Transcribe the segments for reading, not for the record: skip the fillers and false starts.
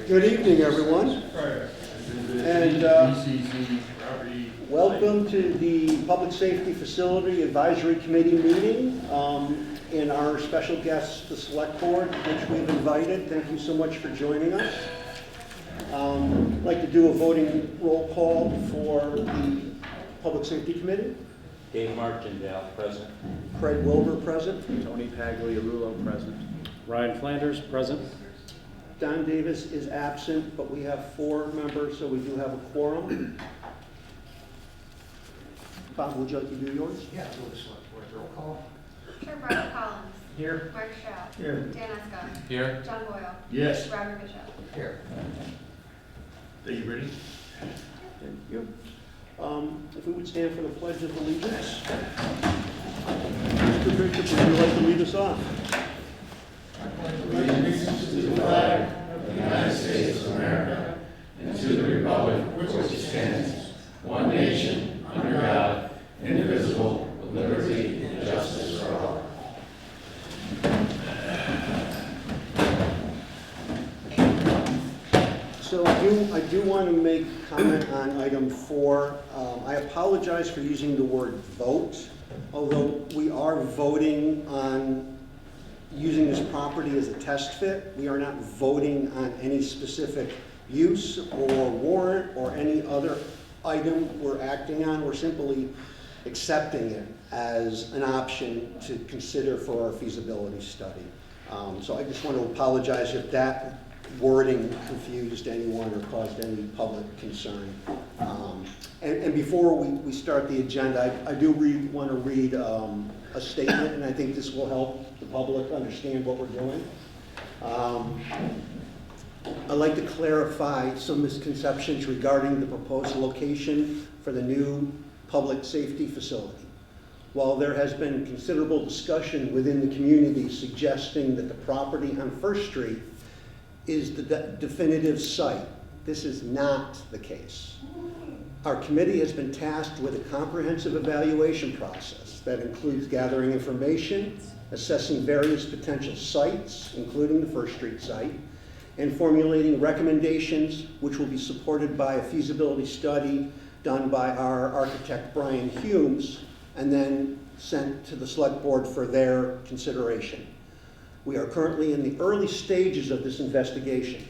Good evening, everyone, and welcome to the Public Safety Facility Advisory Committee meeting and our special guest, the Select Board, which we've invited. Thank you so much for joining us. I'd like to do a voting roll call for the Public Safety Committee. Dave Martindale, present. Craig Wilbur, present. Tony Pagliarulo, present. Ryan Flanders, present. Don Davis is absent, but we have 4 members, so we do have a quorum. Bob, would you like to do yours? Yeah, we'll just select board roll call. Sure, Brian Collins. Here. Mark Shaw. Here. Dan Esco. Here. John Boyle. Yes. Robert Bishop. Here. Are you ready? Thank you. If we would stand for the Pledge of Allegiance. Mr. Bishop, would you like to lead us off? Allegiance to the flag of the United States of America and to the republic for which it stands, one nation, under God, indivisible, with liberty and justice for all. So I do want to make comment on item 4. I apologize for using the word vote, although we are voting on using this property as a test fit. We are not voting on any specific use or warrant or any other item we're acting on. We're simply accepting it as an option to consider for our feasibility study. So I just want to apologize if that wording confused anyone or caused any public concern. And before we start the agenda, I do want to read a statement, and I think this will help the public understand what we're doing. I'd like to clarify some misconceptions regarding the proposed location for the new public safety facility. While there has been considerable discussion within the community suggesting that the property on First Street is the definitive site, this is not the case. Our committee has been tasked with a comprehensive evaluation process that includes gathering information, assessing various potential sites, including the First Street site, and formulating recommendations which will be supported by a feasibility study done by our architect Brian Humes and then sent to the Select Board for their consideration. We are currently in the early stages of this investigation,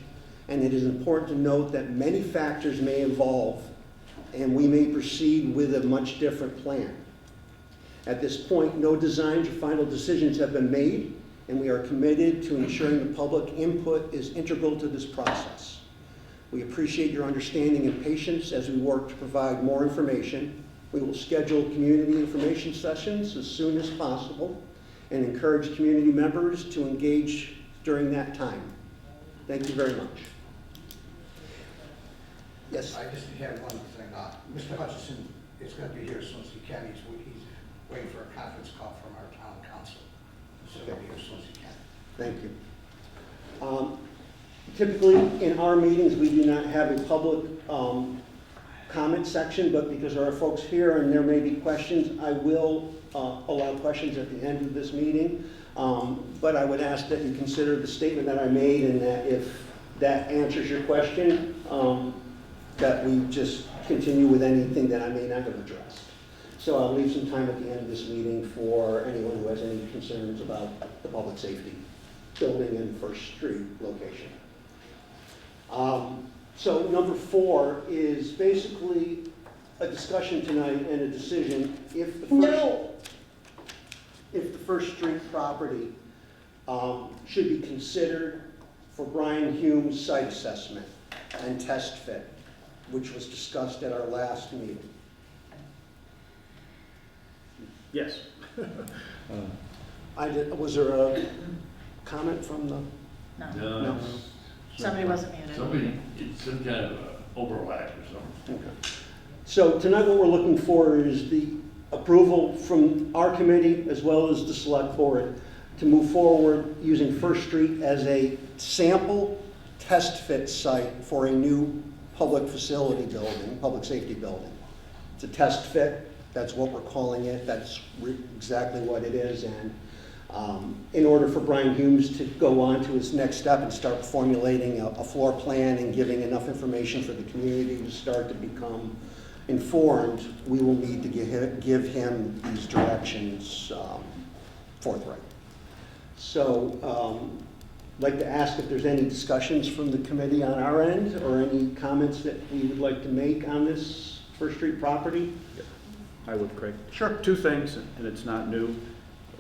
and it is important to note that many factors may evolve and we may proceed with a much different plan. At this point, no designs or final decisions have been made, and we are committed to ensuring the public input is integral to this process. We appreciate your understanding and patience as we work to provide more information. We will schedule community information sessions as soon as possible and encourage community members to engage during that time. Thank you very much. Yes? I just had one thing. Mr. Hutchison is going to be here as soon as he can. He's waiting for a conference call from our town council. So he'll be here as soon as he can. Thank you. Typically, in our meetings, we do not have a public comment section, but because there are folks here and there may be questions, I will allow questions at the end of this meeting. But I would ask that you consider the statement that I made, and that if that answers your question, that we just continue with anything that I may not have addressed. So I'll leave some time at the end of this meeting for anyone who has any concerns about the public safety building and First Street location. So number 4 is basically a discussion tonight and a decision if the First Street property should be considered for Brian Hume's site assessment and test fit, which was discussed at our last meeting. Yes. Was there a comment from the? No. Somebody wasn't muted. It's some kind of overlap or something. Okay. So tonight what we're looking for is the approval from our committee as well as the Select Board to move forward using First Street as a sample test fit site for a new public facility building, public safety building. It's a test fit. That's what we're calling it. That's exactly what it is. And In order for Brian Humes to go on to his next step and start formulating a floor plan and giving enough information for the community to start to become informed, we will need to give him these directions forthright. So I'd like to ask if there's any discussions from the committee on our end or any comments that we would like to make on this First Street property. I would, Craig. Sure. Two things, and it's not new.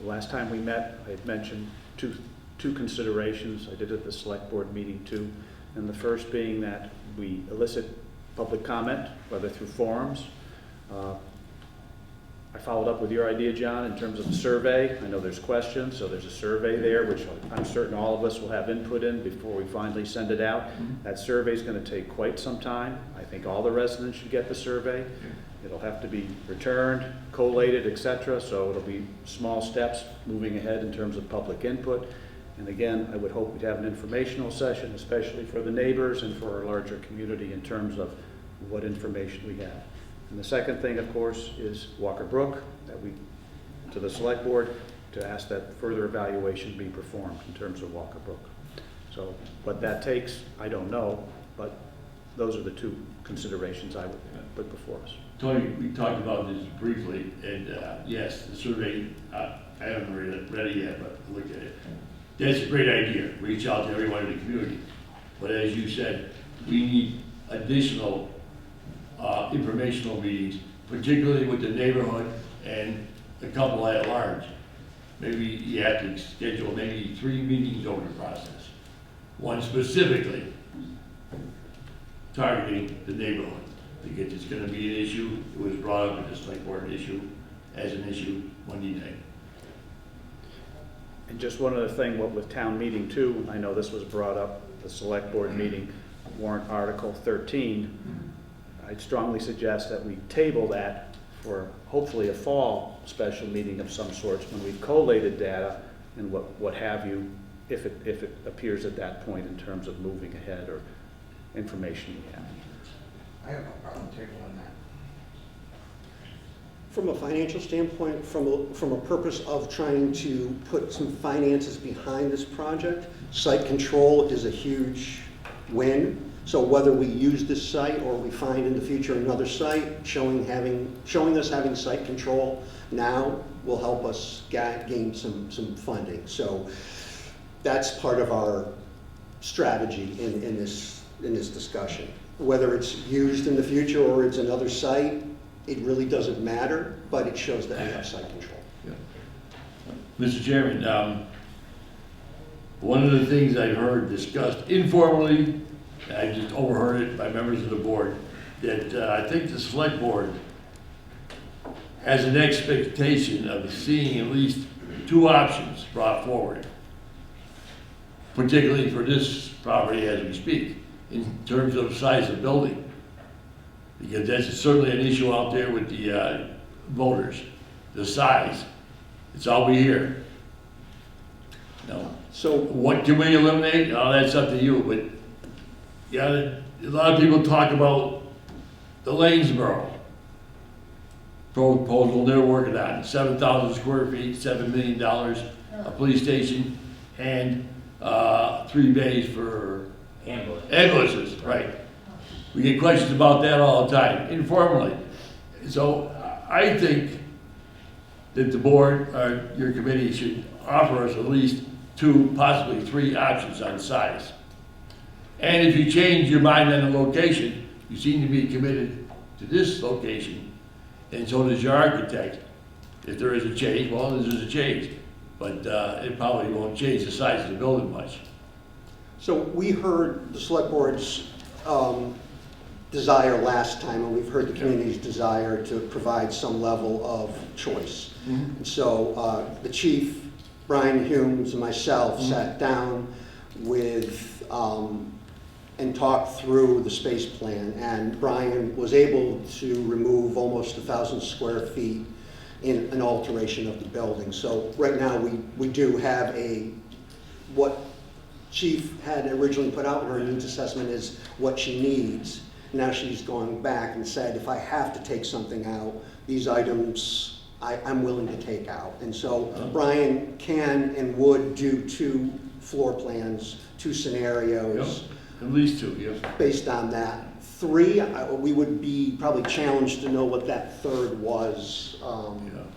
Last time we met, I had mentioned two considerations. I did at the select board meeting too. And the first being that we elicit public comment, whether through forums. I followed up with your idea, John, in terms of the survey. I know there's questions, so there's a survey there, which I'm certain all of us will have input in before we finally send it out. That survey is going to take quite some time. I think all the residents should get the survey. It'll have to be returned, collated, etc. So it'll be small steps moving ahead in terms of public input. And again, I would hope we'd have an informational session, especially for the neighbors and for our larger community in terms of what information we have. And the second thing, of course, is Walker Brook, that we, to the select board, to ask that further evaluation be performed in terms of Walker Brook. So what that takes, I don't know, but those are the two considerations I would put before us. Tony, we talked about this briefly, and yes, the survey, I haven't read it yet, but I looked at it. That's a great idea, reach out to everyone in the community. But as you said, we need additional informational meetings, particularly with the neighborhood and the couple at large. Maybe you have to schedule maybe 3 meetings over the process. One specifically targeting the neighborhood, because it's going to be an issue. It was brought up at the select board issue as an issue Monday night. And just one other thing, what with town meeting too, I know this was brought up, the select board meeting, warrant article 13. I'd strongly suggest that we table that for hopefully a fall special meeting of some sorts when we've collated data and what have you, if it appears at that point in terms of moving ahead or information we have. I have no problem tabling that. From a financial standpoint, from a purpose of trying to put some finances behind this project, site control is a huge win. So whether we use this site or we find in the future another site, showing us having site control now will help us gain some funding. So that's part of our strategy in this discussion. Whether it's used in the future or it's another site, it really doesn't matter, but it shows that we have site control. Yeah. Mr. Chairman, one of the things I've heard discussed informally, I just overheard it by members of the board, that I think the select board has an expectation of seeing at least 2 options brought forward, particularly for this property as we speak, in terms of size of building. Because that's certainly an issue out there with the voters, the size. It's all we hear. No. So What can we eliminate? Oh, that's up to you, but yeah, a lot of people talk about the Lanesboro proposal they're working on, 7,000 square feet, $7 million, a police station, and 3 bays for ambulances, right. We get questions about that all the time, informally. So I think that the board, or your committee, should offer us at least 2, possibly 3 options on size. And if you change your mind on the location, you seem to be committed to this location, and so does your architect. If there is a change, well, there's a change. But it probably won't change the size of the building much. So we heard the select board's desire last time, and we've heard the community's desire to provide some level of choice. And so the chief, Brian Humes, and myself sat down with and talked through the space plan, and Brian was able to remove almost 1,000 square feet in an alteration of the building. So right now we do have what Chief had originally put out in her needs assessment is what she needs. Now she's gone back and said, if I have to take something out, these items I'm willing to take out. And so Brian can and would do 2 floor plans, 2 scenarios. At least 2, yep. Based on that. 3, we would be probably challenged to know what that third was. Yeah,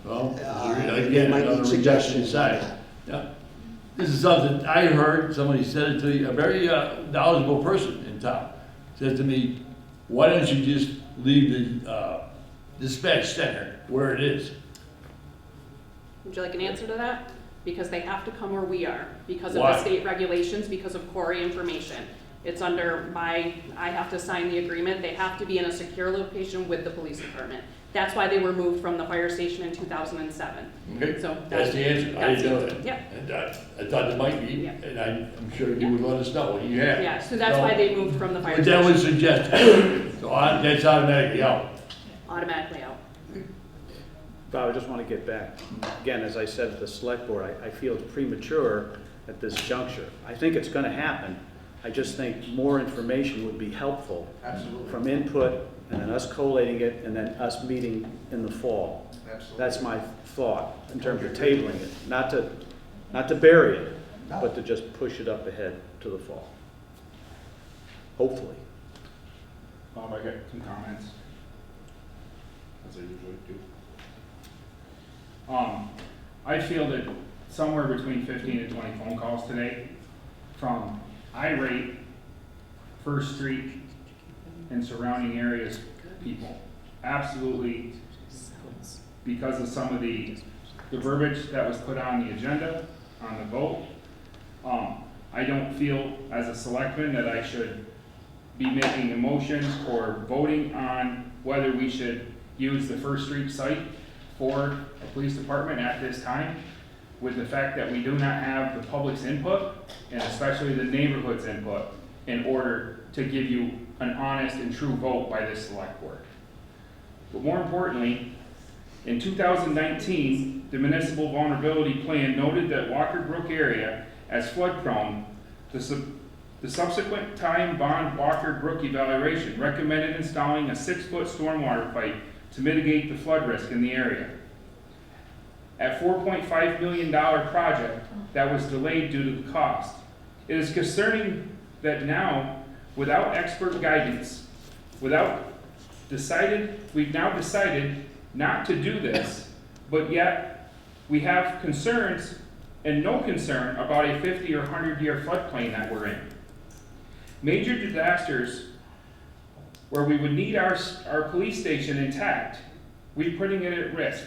well, They again, might another need rejection suggestions on side. that. Yeah. This is something I heard, somebody said it to me, a very knowledgeable person in town, said to me, why don't you just leave the dispatch center where it is? Would you like an answer to that? Because they have to come where we are, because of Why? the state regulations, because of quarry information. It's under I have to sign the agreement, they have to be in a secure location with the police department. That's why they were moved from the fire station in 2007. Okay, So that's the answer. I didn't know that. Yep. And I thought it might be, Yeah. and I'm sure you would let us know what you have. Yeah, so that's why they moved from the fire But that station. was suggested, so that's automatically out. Automatically out. Bob, I just want to get back. Again, as I said at the select board, I feel it's premature at this juncture. I think it's going to happen. I just think more information would be helpful Absolutely. from input and then us collating it and then us meeting in the fall. Absolutely. That's my thought in terms of tabling it, not to bury it, No. but to just push it up ahead to the fall. Hopefully. I got some comments, as I usually do. I feel that somewhere between 15 and 20 phone calls today from irate First Street and surrounding areas people. Absolutely, because of some of the verbiage that was put on the agenda, on the vote. I don't feel as a selectman that I should be making a motion or voting on whether we should use the First Street site for a police department at this time, with the fact that we do not have the public's input, and especially the neighborhood's input, in order to give you an honest and true vote by this select board. But more importantly, in 2019, the municipal vulnerability plan noted that Walker Brook area as flood prone. The subsequent time bond Walker Brook evaluation recommended installing a 6-foot stormwater pipe to mitigate the flood risk in the area. At $4.5 million project that was delayed due to the cost. It is concerning that now, without expert guidance, we've now decided not to do this, but yet we have concerns and no concern about a 50 or 100-year floodplain that we're in. Major disasters where we would need our police station intact, we're putting it at risk.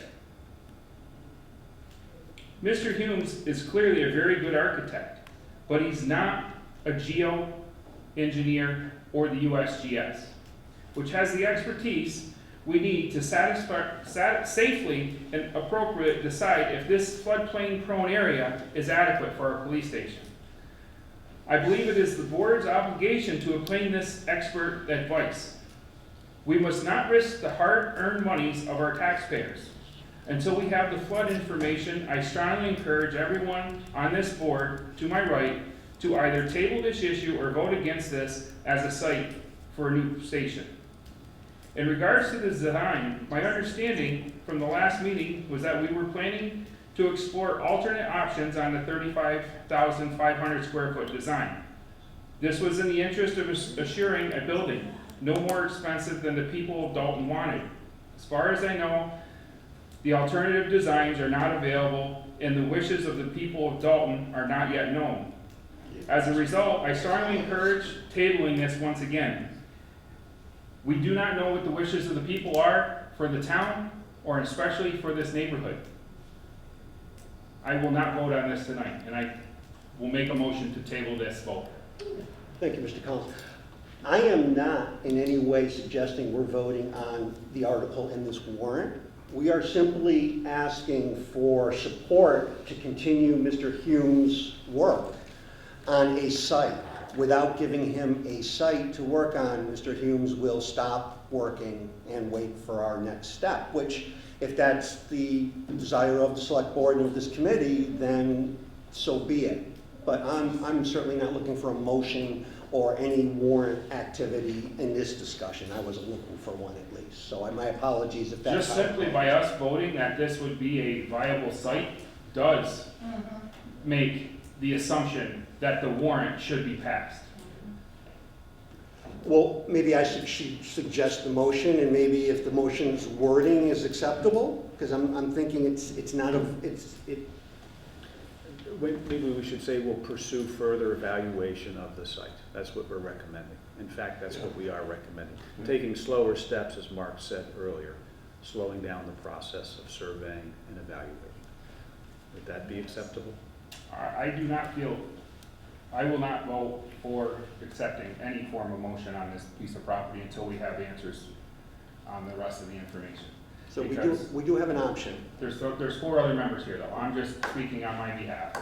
Mr. Humes is clearly a very good architect, but he's not a geo-engineer or the USGS, which has the expertise we need to safely and appropriately decide if this floodplain prone area is adequate for our police station. I believe it is the board's obligation to obtain this expert advice. We must not risk the hard-earned monies of our taxpayers. Until we have the flood information, I strongly encourage everyone on this board, to my right, to either table this issue or vote against this as a site for a new station. In regards to the design, my understanding from the last meeting was that we were planning to explore alternate options on the 35,500 square foot design. This was in the interest of assuring a building no more expensive than the people of Dalton wanted. As far as I know, the alternative designs are not available and the wishes of the people of Dalton are not yet known. As a result, I strongly encourage tabling this once again. We do not know what the wishes of the people are for the town, or especially for this neighborhood. I will not vote on this tonight, and I will make a motion to table this vote. Thank you, Mr. Collins. I am not in any way suggesting we're voting on the article in this warrant. We are simply asking for support to continue Mr. Hume's work on a site. Without giving him a site to work on, Mr. Humes will stop working and wait for our next step, which, if that's the desire of the select board and of this committee, then so be it. But I'm certainly not looking for a motion or any warrant activity in this discussion. I wasn't looking for one at least, so my apologies if that's. Just simply by us voting that this would be a viable site does make the assumption that the warrant should be passed. Well, maybe I should suggest the motion, and maybe if the motion's wording is acceptable, because I'm thinking it's not a, Maybe we should say we'll pursue further evaluation of the site. That's what we're recommending. In fact, that's what we are recommending. Taking slower steps, as Mark said earlier, slowing down the process of surveying and evaluating. Would that be acceptable? I do not feel, I will not vote for accepting any form of motion on this piece of property until we have answers on the rest of the information. so Because we do have an option. There's 4 other members here though. I'm just speaking on my behalf.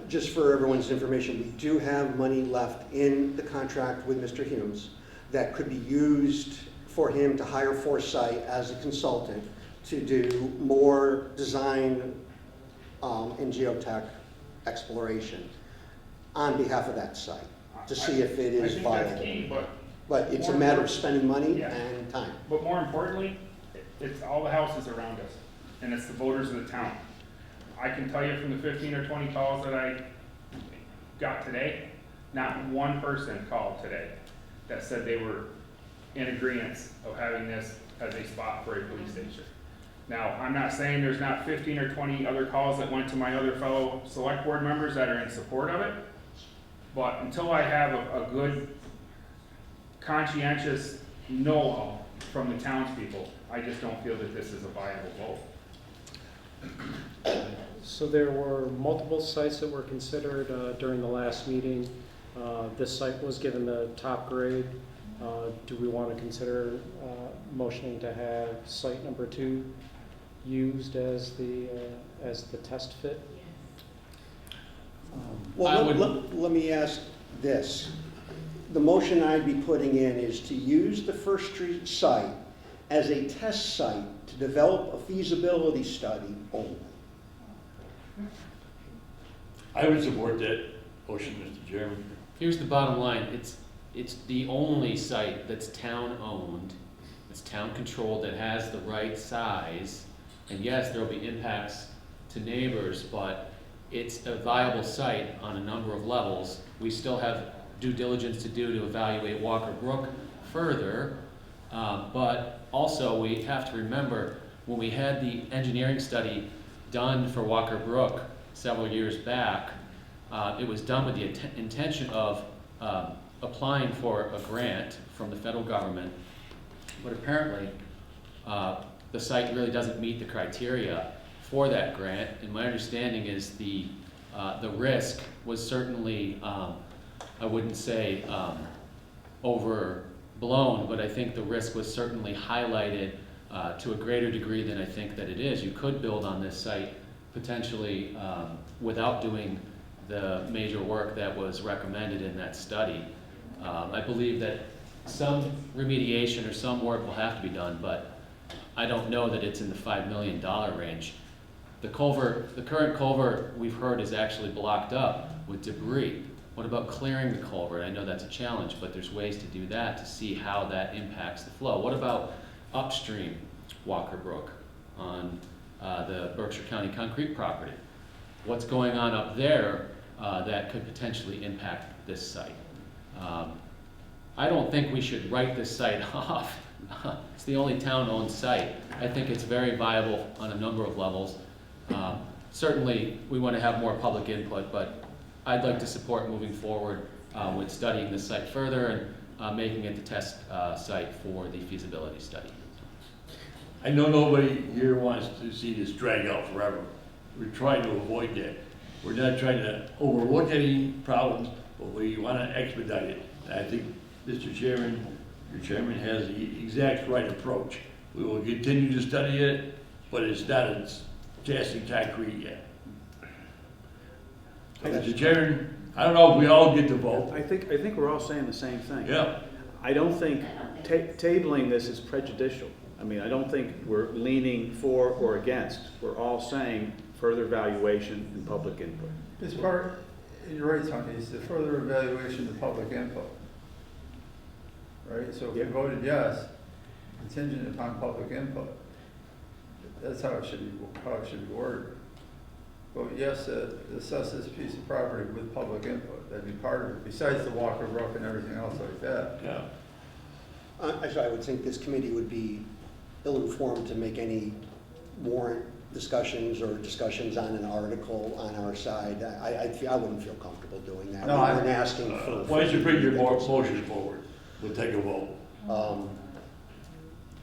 Just for everyone's information, we do have money left in the contract with Mr. Humes that could be used for him to hire Foresight as a consultant to do more design and geotech exploration on behalf of that site, to see if it is I think viable. that's key, But it's a matter of spending money Yeah. and time. but more importantly, it's all the houses around us, and it's the voters of the town. I can tell you from the 15 or 20 calls that I got today, not one person called today that said they were in agreement of having this as a spot for a police station. Now, I'm not saying there's not 15 or 20 other calls that went to my other fellow select board members that are in support of it, but until I have a good conscientious know from the townspeople, I just don't feel that this is a viable vote. So there were multiple sites that were considered during the last meeting. This site was given the top grade. Do we want to consider motioning to have site number 2 used as the test fit? Well, let me ask this. The motion I'd be putting in is to use the First Street site as a test site to develop a feasibility study only. I would support that motion, Mr. Chairman. Here's the bottom line, it's the only site that's town-owned, it's town-controlled, that has the right size, and yes, there'll be impacts to neighbors, but it's a viable site on a number of levels. We still have due diligence to do to evaluate Walker Brook further, but also we have to remember, when we had the engineering study done for Walker Brook several years back, it was done with the intention of applying for a grant from the federal government, but apparently the site really doesn't meet the criteria for that grant, and my understanding is the risk was certainly, I wouldn't say overblown, but I think the risk was certainly highlighted to a greater degree than I think that it is. You could build on this site potentially without doing the major work that was recommended in that study. I believe that some remediation or some work will have to be done, but I don't know that it's in the $5 million range. The culvert, the current culvert we've heard is actually blocked up with debris. What about clearing the culvert? I know that's a challenge, but there's ways to do that to see how that impacts the flow. What about upstream Walker Brook on the Berkshire County Concrete property? What's going on up there that could potentially impact this site? I don't think we should write this site off. It's the only town-owned site. I think it's very viable on a number of levels. Certainly, we want to have more public input, but I'd like to support moving forward with studying this site further and making it the test site for the feasibility study. I know nobody here wants to see this drag out forever. We're trying to avoid that. We're not trying to overlook any problems, but we want to expedite it. And I think Mr. Chairman, your chairman has the exact right approach. We will continue to study it, but it's not as casting concrete yet. Mr. Chairman, I don't know if we all get to vote. I think we're all saying the same thing. Yeah. I don't think tabling this is prejudicial. I mean, I don't think we're leaning for or against. We're all saying further evaluation and public input. Ms. Burke, you're right, Tony, it's the further evaluation of public input. Right, so if you Yeah. voted yes, contingent upon public input, that's how it should be worded. Vote yes to assess this piece of property with public input, that'd be part of it, besides the Walker Brook and everything else like that. Yeah. I would think this committee would be ill-informed to make any warrant discussions or discussions on an article on our side. I wouldn't feel comfortable doing that. No, We I- weren't asking for. Why don't you bring your motion forward? We'll take a vote.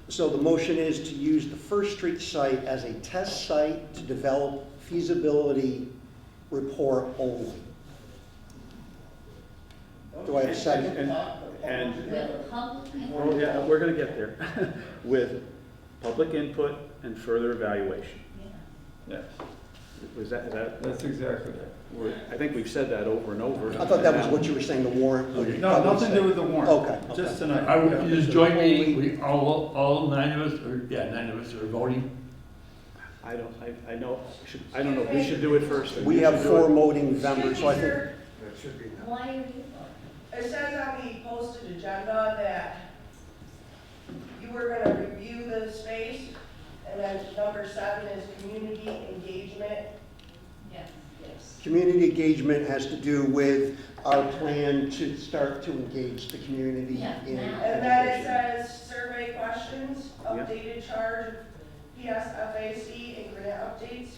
So the motion is to use the First Street site as a test site to develop feasibility report only. Do I have a second? And, With public oh, yeah, we're gonna get there. With public input and further evaluation. Yes, Was that, that's exactly it. I think we've said that over and over. I thought that was what you were saying, the warrant. would No, probably nothing to say. do with the warrant. Okay. Just tonight. I would, you just join me, we, all 9 of us, or, yeah, 9 of us are voting. I don't know, I don't know, we should do it first. We have 4 voting members, so I think. It should be now. Why are you? It says on the posted agenda that you were gonna review the space, and then number 7 is community engagement. Yes, yes. Community engagement has to do with our plan to start to engage the community Yeah, in. now. And then it education. says survey questions, Yeah. updated charge, PSFAC, and grant updates.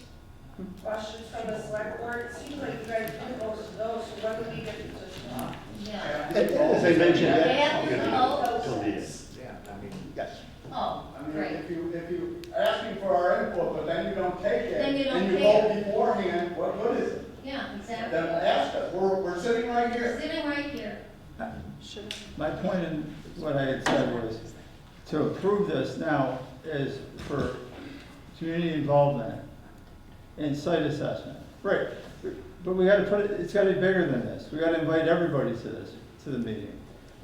Questions from the select board. It seems like you guys did most of those, so when do we get to talk? Yeah. As I mentioned, After the vote? Yeah, I mean, yes. Oh, I mean, great. if you asking for our input, but then you don't take it. Then you don't and you take vote it. beforehand, what good is it? Yeah, exactly. Then ask us, we're sitting right We're here. sitting right here. My point in what I had said was, to approve this now is for community involvement and site assessment. Right, but we gotta put it, it's gotta be bigger than this. We gotta invite everybody to this, to the meeting.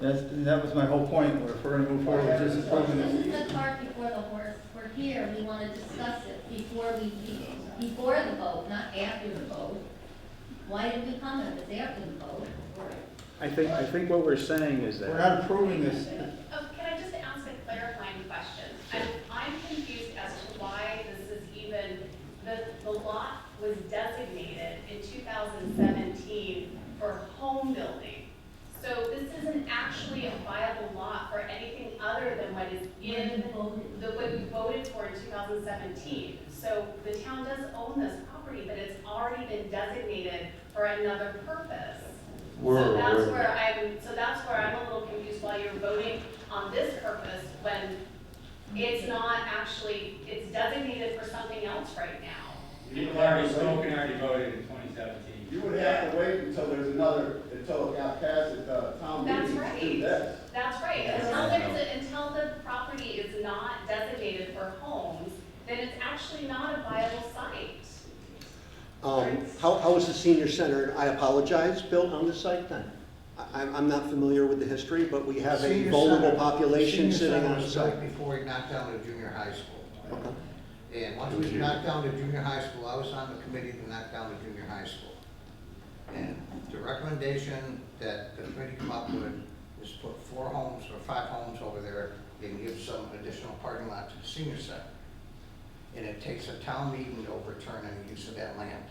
And that was my whole point, where if we're gonna move forward with just approving This it. is the cart before the horse. We're here, we want to discuss it before the vote, not after the vote. Why did we come if it's after the vote? I think what we're saying is We're that, not approving this. Can I just ask a clarifying question? I'm confused as to why this is even, the lot was designated in 2017 for home building. So this isn't actually a viable lot for anything other than what is in what we voted for in 2017. So the town does own this property, but it's already been designated for another purpose. So that's where I'm a little confused why you're voting on this purpose when it's not actually, it's designated for something else right now. People already spoken, already voted in 2017. You would have to wait until there's another, until it got passed at the town That's meeting to do right. this. That's right. Until the property is not designated for homes, then it's actually not a viable site. How is the senior center, I apologize, built on the site then? I'm not familiar with the history, but we have a Senior vulnerable center- population senior sitting center on the was site. built before we knocked down the junior high school. Okay. And once we knocked down the junior high school, I was on the committee to knock down the junior high school. And the recommendation that the committee come up with is put 4 homes or 5 homes over there and give some additional parking lot to the senior center. And it takes a town meeting to overturn any use of that land.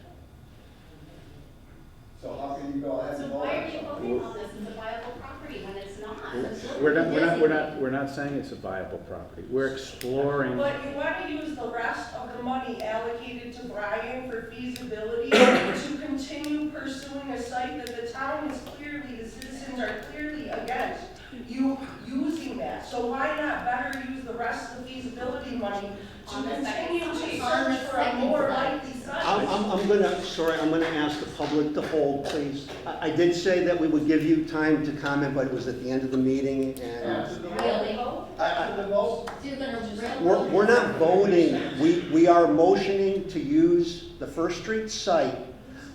So how can you go ahead So and vote why on are you something? voting on this as a viable property when it's not? we're not saying it's a viable property. We're exploring. But you want to use the rest of the money allocated to Brian for feasibility to continue pursuing a site that the town is clearly, the citizens are clearly against you using that. So why not better use the rest of the feasibility money to On the second continue to site. search for a more likely site? I'm gonna ask the public to hold, please. I did say that we would give you time to comment, but it was at the end of the meeting, and Really? After the vote? So you're gonna really? we're not voting. We are motioning to use the First Street site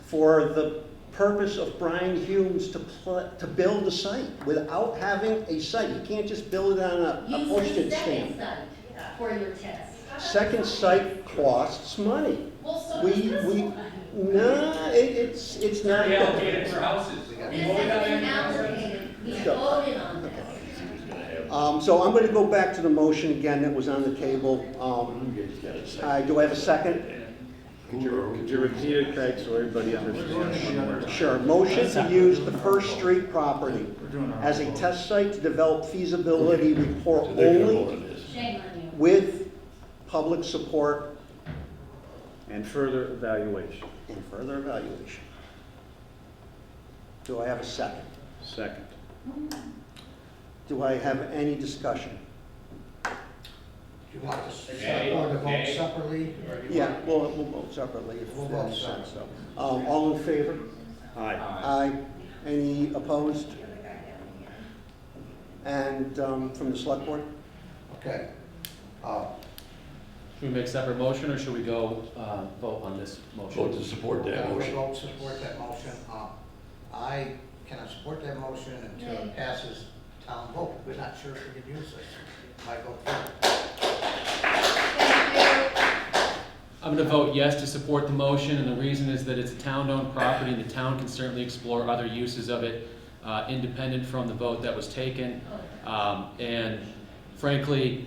for the purpose of Brian Humes to build a site without having a site. You can't just build it on a Use the postage second stamp. site for your test. Second site costs money. Well, so We- does this we- one. No, it's not. Already allocated for houses. This has been allocated, we voted on this. So I'm going to go back to the motion again that was on the table. Do I have a second? Could you repeat it, Craig, so everybody understands? Sure. Motion to use the First Street property as a test site to develop feasibility report only Shame on you. with public support And further evaluation. and further evaluation. Do I have a second? Second. Do I have any discussion? Do you want the select board to vote separately? Yeah, we'll vote separately if We'll that vote makes sense. separately. All in favor? Aye. Aye. Any opposed? And from the select board? Okay. Should we make separate motion, or should we go vote on this motion? Vote to support that motion. Vote support that motion. I cannot support that motion until it passes town vote. We're not sure if we can use it. My vote for it. I'm going to vote yes to support the motion, and the reason is that it's a town-owned property, and the town can certainly explore other uses of it, independent from the vote that was taken. And frankly,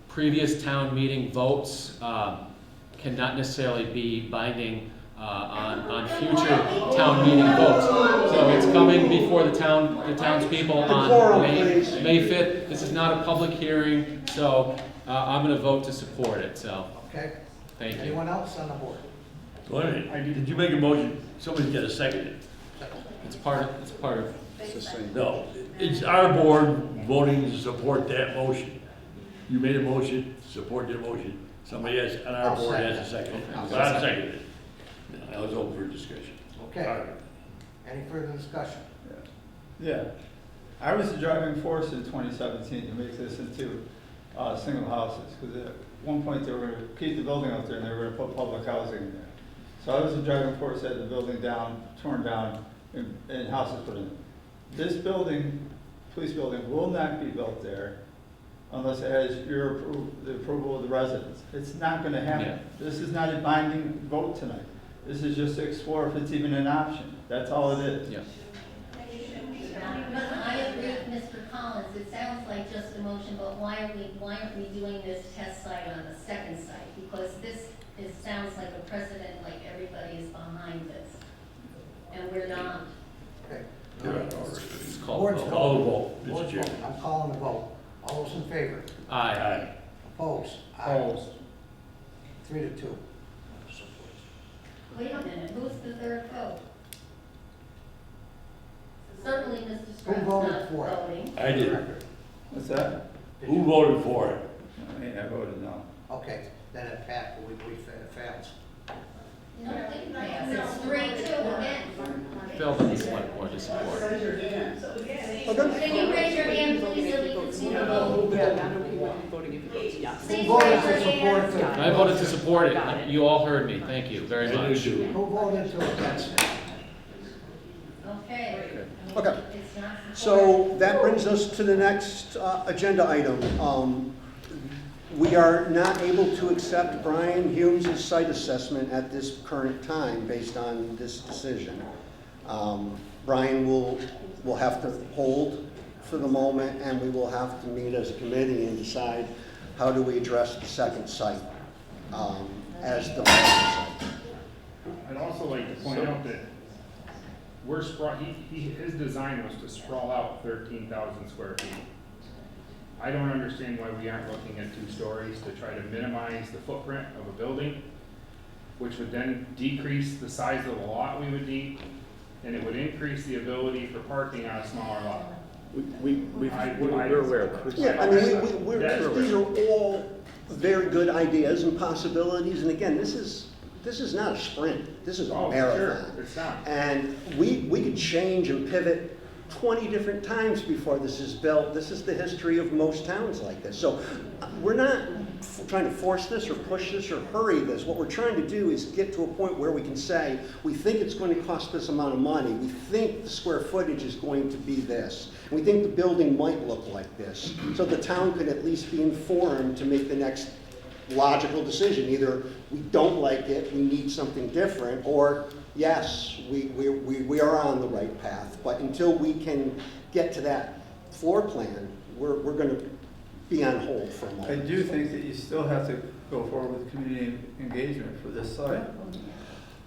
previous town meeting votes cannot necessarily be binding on future town meeting votes. So it's coming before the townspeople on May 5th. This is not a public hearing, so I'm going to vote to support it, so. Okay? Thank you. Anyone else on the board? Wait a minute, did you make a motion? Somebody's got to second it. It's part of, It's the same. No, it's our board voting to support that motion. You made a motion, support the motion. Somebody else on our board has a second. So I seconded it. I was open for discussion. Okay. All right. Any further discussion? Yeah, I was the driving force in 2017 to make this into single houses, because at one point they were going to keep the building out there and they were going to put public housing in there. So I was the driving force that had the building torn down, and houses put in. This building, police building, will not be built there unless it has the approval of the residents. It's not going to happen. Yeah. This is not a binding vote tonight. This is just to explore if it's even an option. That's all it is. yeah. But I agree with Mr. Collins, it sounds like just a motion, but why aren't we doing this test site on the second site? Because sounds like a precedent, like everybody is behind this, and we're not. Okay. It's called Board's vote. Call the vote, Mr. Board's Chairman. vote. I'm calling the vote. All those in favor? Aye. Aye. Opposed? Opposed. 3-2. Wait a minute, who's the third vote? Certainly Mr. Sprout's voted not for it? voting. I did. What's that? Who voted for it? I voted no. Okay, then it passed, it fails. No, it didn't pass, it's 3-2 again. Phil, the select board to support. Can you raise your hand, please, so we can see the vote? Please Who voted raise to your support hand. I voted to support it. You all heard me. Thank you very I much. do. Who voted to against it? Okay. Okay. It's not supported. So that brings us to the next agenda item. We are not able to accept Brian Humes' site assessment at this current time based on this decision. Brian will have to hold for the moment, and we will have to meet as a committee and decide how do we address the second site as the site. I'd also like to point out that his design was to sprawl out 13,000 square feet. I don't understand why we aren't looking at 2 stories to try to minimize the footprint of a building, which would then decrease the size of the lot we would need, and it would increase the ability for parking on a smaller lot. We're aware of it. Yeah, I mean, these are all very good ideas and possibilities, and again, this is not a sprint, this is a marathon. Sure, it's not. And we could change and pivot 20 different times before this is built. This is the history of most towns like this. So we're not trying to force this or push this or hurry this. What we're trying to do is get to a point where we can say, we think it's going to cost this amount of money. We think the square footage is going to be this. We think the building might look like this. So the town could at least be informed to make the next logical decision. Either we don't like it, we need something different, or yes, we are on the right path. But until we can get to that floor plan, we're going to be on hold for a I moment. do think that you still have to go forward with community engagement for this site.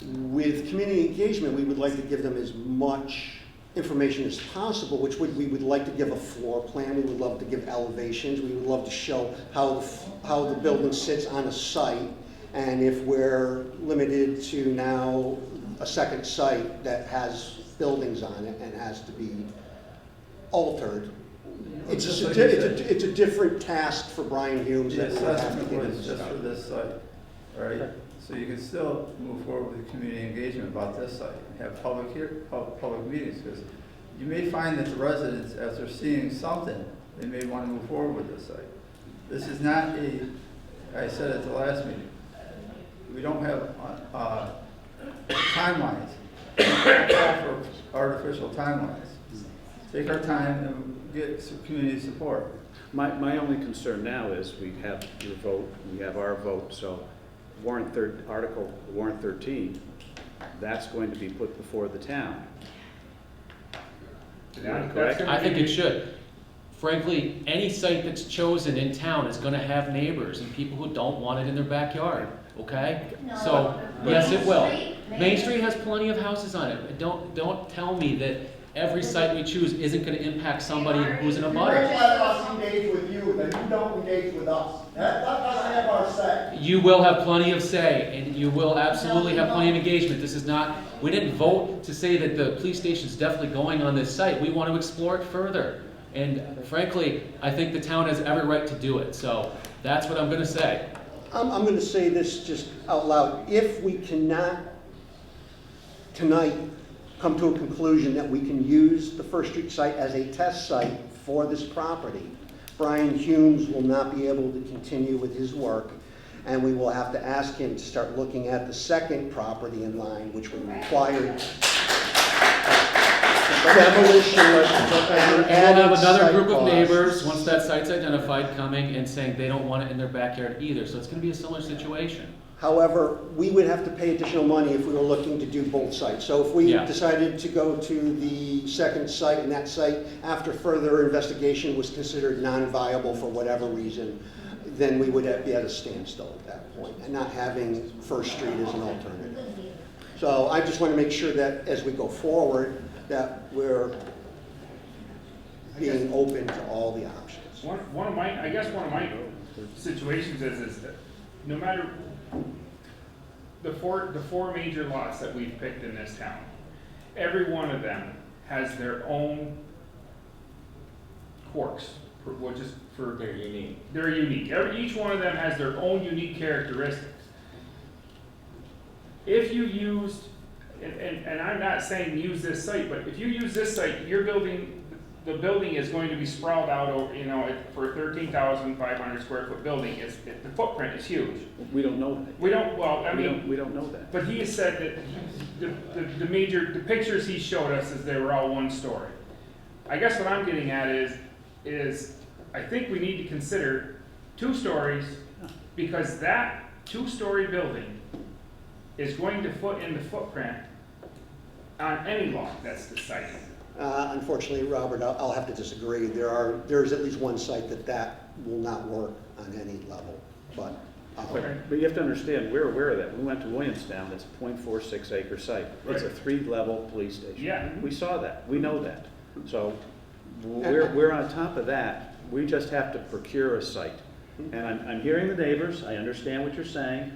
With community engagement, we would like to give them as much information as possible, which we would like to give a floor plan, we would love to give elevations, we would love to show how the building sits on a site, and if we're limited to now a second site that has buildings on it and has to be altered, it's a different task for Brian Humes The that we have to assessment get was into just for stuff. this site, right? So you can still move forward with community engagement about this site, and have public meetings, because you may find that the residents, as they're seeing something, they may want to move forward with this site. This is not I said at the last meeting, we don't have timelines. We don't call for artificial timelines. Take our time and get some community support. My only concern now is we have your vote, we have our vote, so warrant 13, that's going to be put before the town. Correct? I think it should. Frankly, any site that's chosen in town is gonna have neighbors and people who don't want it in their backyard, okay? No. So, yes, it will. Main Main Street has plenty of houses on it. Don't tell me that every site we choose isn't gonna impact somebody who's in a butter. Let us engage with you, then you don't engage with us. That doesn't have our say. You will have plenty of say, and you will absolutely have plenty of engagement. This is not, we didn't vote to say that the police station's definitely going on this site. We want to explore it further. And frankly, I think the town has every right to do it, so that's what I'm gonna say. I'm going to say this just out loud. If we cannot tonight come to a conclusion that we can use the First Street site as a test site for this property, Brian Humes will not be able to continue with his work, and we will have to ask him to start looking at the second property in line, which would require demolition And we'll have another site group of costs. neighbors, once that site's identified, coming and saying they don't want it in their backyard either, so it's gonna be a similar situation. However, we would have to pay additional money if we were looking to do both sites. So if we Yeah. decided to go to the second site, and that site, after further investigation, was considered non-viable for whatever reason, then we would be at a standstill at that point, and not having First Street as an alternative. So I just want to make sure that as we go forward, that we're being open to all the options. One of my situations is that no matter the four major lots that we've picked in this town, every one of them has their own quirks, they're unique. They're unique. Each one of them has their own unique characteristics. If you used, and I'm not saying use this site, but if you use this site, the building is going to be sprawled out over, for a 13,500 square foot building. The footprint is huge. We don't know that. We don't know that. But he has said that the pictures he showed us is they were all one story. I guess what I'm getting at is I think we need to consider 2 stories, because that 2-story building is going to foot in the footprint on any lot that's the site. Unfortunately, Robert, I'll have to disagree. There's at least one site that will not work on any level, but. But you have to understand, we're aware of that. We went to Williamstown, it's a .46 acre site. It's a 3-level police station. Yeah. We saw that, we know that. So we're on top of that. We just have to procure a site. And I'm hearing the neighbors, I understand what you're saying.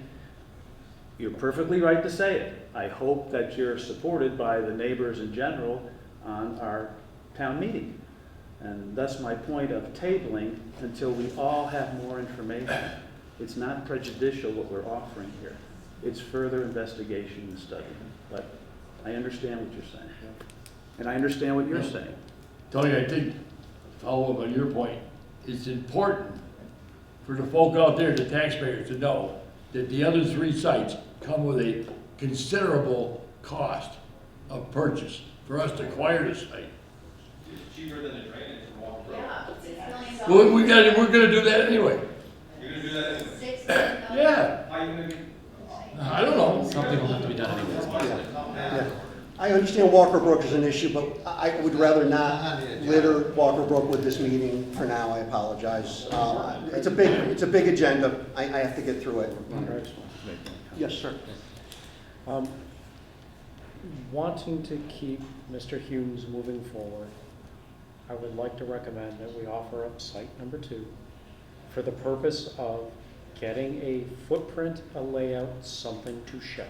You're perfectly right to say it. I hope that you're supported by the neighbors in general on our town meeting. And that's my point of tabling until we all have more information. It's not prejudicial what we're offering here. It's further investigation and study. But I understand what you're saying. And I understand what you're saying. Tony, I think, to follow up on your point, it's important for the folk out there, the taxpayers, to know that the other 3 sites come with a considerable cost of purchase for us to acquire the site. It's cheaper than a drainage from Walker Road. Yeah, $6 million. Well, we're gonna do that anyway. You're gonna do that anyway. $6 million. Yeah, How you gonna be? I don't know. Something will have to be done anyways, mostly. Yeah. I understand Walker Brook is an issue, but I would rather not litter Walker Brook with this meeting for now. I apologize. It's a big agenda. I have to get through it. Yes, sir. Wanting to keep Mr. Hughes moving forward, I would like to recommend that we offer up site number 2 for the purpose of getting a footprint, a layout, something to show.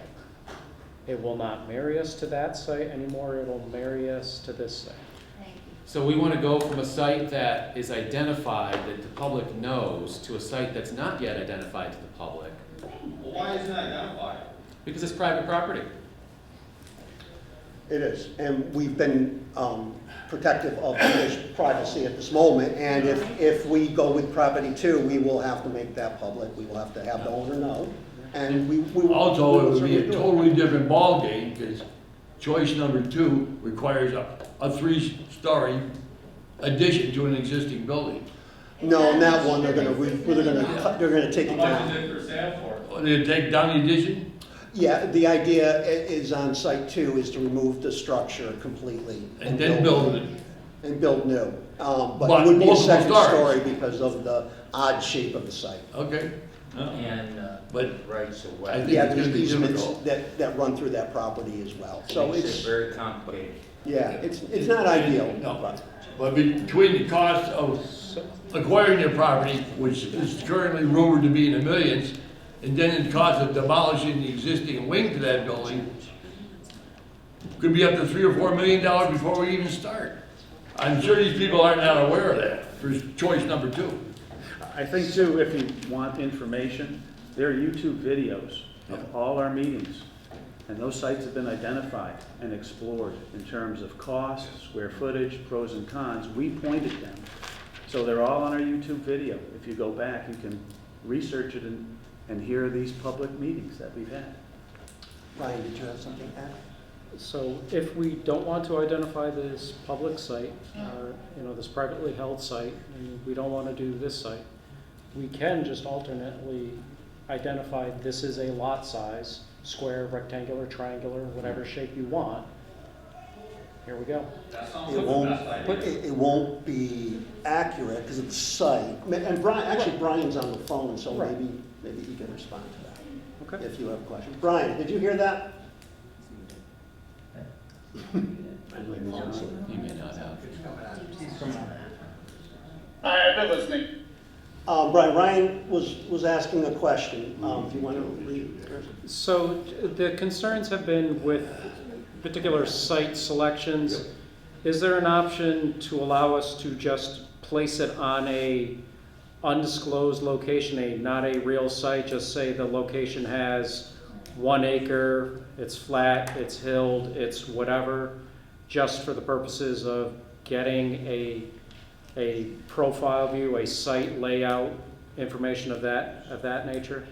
It will not marry us to that site anymore, it'll marry us to this site. Thank you. So we want to go from a site that is identified, that the public knows, to a site that's not yet identified to the public, Well, why isn't it identified? because it's private property. It is, and we've been protective of this privacy at this moment, and if we go with property 2, we will have to make that public, we will have to have the owner know, and we will. Also, it would be certainly a do it. totally different ballgame, because choice number 2 requires a 3-story addition to an existing building. No, on that one, they're gonna take it How much down. is it for sale for? They take down the addition? Yeah, the idea is on site 2 is to remove the structure completely. And then build it. And build new. But But it would be a multiple second stories. story because of the odd shape of the site. Okay. And But rights of I way. think Yeah, it's there's gonna be easements difficult. that run through that property as well. So Makes it's, it very complicated. yeah, it's not ideal. No. but- But between the cost of acquiring your property, which is currently rumored to be in the millions, and then the cost of demolishing the existing wing to that building, could be up to $3 or $4 million before we even start. I'm sure these people are not aware of that for choice number 2. I think too, if you want information, there are YouTube videos of all our meetings. And those sites have been identified and explored in terms of cost, square footage, pros and cons. We pointed them. So they're all on our YouTube video. If you go back, you can research it and hear these public meetings that we've had. Ryan, did you have something to add? So if we don't want to identify this public site, this privately held site, and we don't want to do this site, we can just alternately identify this is a lot size, square, rectangular, triangular, whatever shape you want. Here we go. That sounds It like the won't, best idea. it won't be accurate because of the site. And Brian's on the phone, so Right. maybe he can respond to that Okay. if you have questions. Brian, did you hear that? You may not have. I've been listening. Brian, Ryan was asking a question. If you want to read. So the concerns have been with particular site selections. Is there an option to allow us to just place it on a undisclosed location, not a real site, just say the location has 1 acre, it's flat, it's hilled, it's whatever, just for the purposes of getting a profile view, a site layout, information of that nature?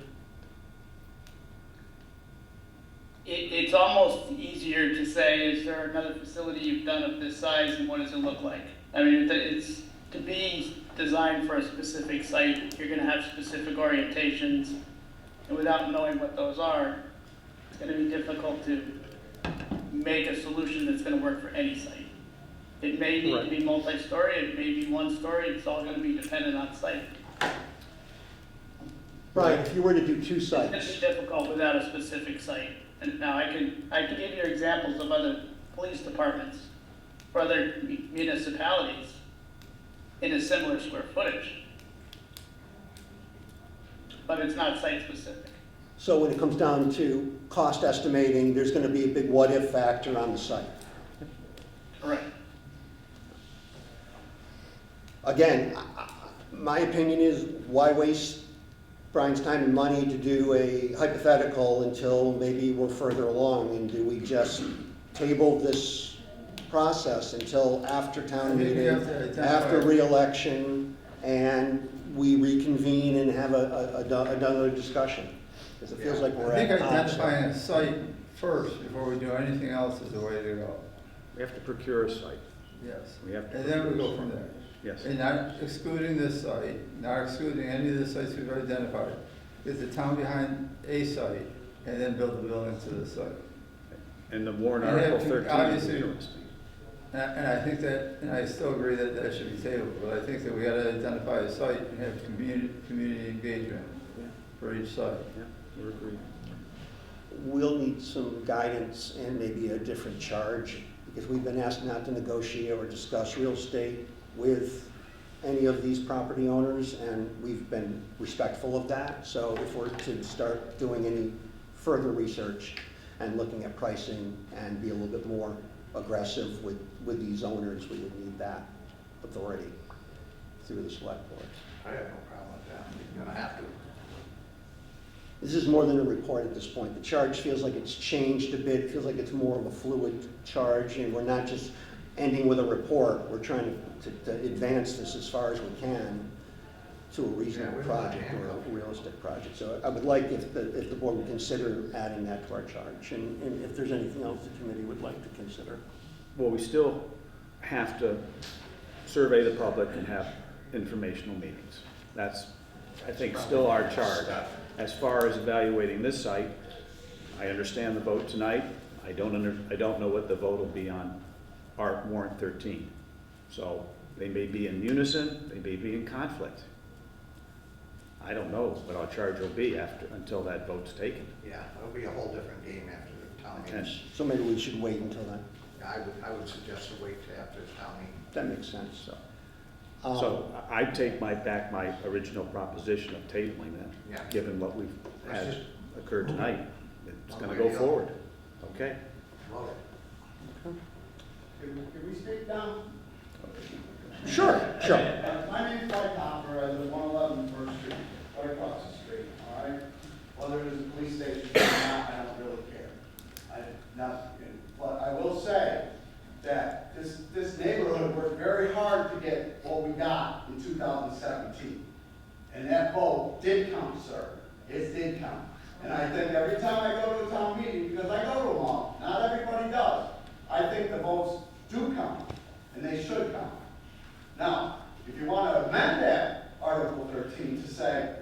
It's almost easier to say, is there another facility you've done of this size and what does it look like? I mean, it's to be designed for a specific site, you're gonna have specific orientations, and without knowing what those are, it's gonna be difficult to make a solution that's gonna work for any site. It may need to be multi-story, it may be 1 story, it's all gonna be dependent on site. Brian, if you were to do 2 It's gonna sites, be difficult without a specific site. And now I can give you examples of other police departments or other municipalities in a similar square footage. But it's not site specific. so when it comes down to cost estimating, there's going to be a big what-if factor on the site. Correct. Again, my opinion is why waste Brian's time and money to do a hypothetical until maybe we're further along? And do we just table this process until after town meeting, after re-election, and we reconvene and have another discussion? Because it feels like we're I think at time. identifying a site first before we do anything else is the way to go. We have to procure a site. Yes. We have to And then we procure go a from site. there. Yes. And not excluding this site, not excluding any of the sites we've identified. get the town behind a site and then build the building to the site. And the warrant And article have to- 13 is obviously- interesting. And I think that, and I still agree that that should be tabled, but I think that we gotta identify a site and have community engagement for each site. Yeah, we're agreed. We'll need some guidance and maybe a different charge, because we've been asked not to negotiate or discuss real estate with any of these property owners, and we've been respectful of that. So if we're to start doing any further research and looking at pricing and be a little bit more aggressive with these owners, we would need that authority through the select board. I have no problem with that. You're gonna have to. This is more than a report at this point. The charge feels like it's changed a bit. It feels like it's more of a fluid charge, and we're not just ending with a report. We're trying to advance this as far as we can to a reasonable project or a realistic project. So I would like if the board would consider adding that to our charge, and if there's anything else the committee would like to consider. Well, we still have to survey the public and have informational meetings. That's, I think, still our charge. As far as evaluating this site, I understand the vote tonight. I don't know what the vote will be on our warrant 13. So they may be in unison, they may be in conflict. I don't know what our charge will be until that vote's taken. Yeah, it'll be a whole different game after the town meeting. So maybe we should wait until then. I would suggest to wait till after the town meeting. That makes sense. So I'd take back my original proposition of tabling that, Yeah. given what we've Let's had just occurred tonight. It's one gonna way go or the other. forward. Okay? Vote it. Can we speak now? Sure. My name's Mike Hopper, I live 111 First Street, right across the street, all right? Whether it is a police station or not, I don't really care. But I will say that this neighborhood worked very hard to get what we got in 2017. And that vote did count, sir. It did count. And I think every time I go to a town meeting, because I go to them all, not everybody does, I think the votes do count, and they should count. Now, if you want to amend that Article 13 to say,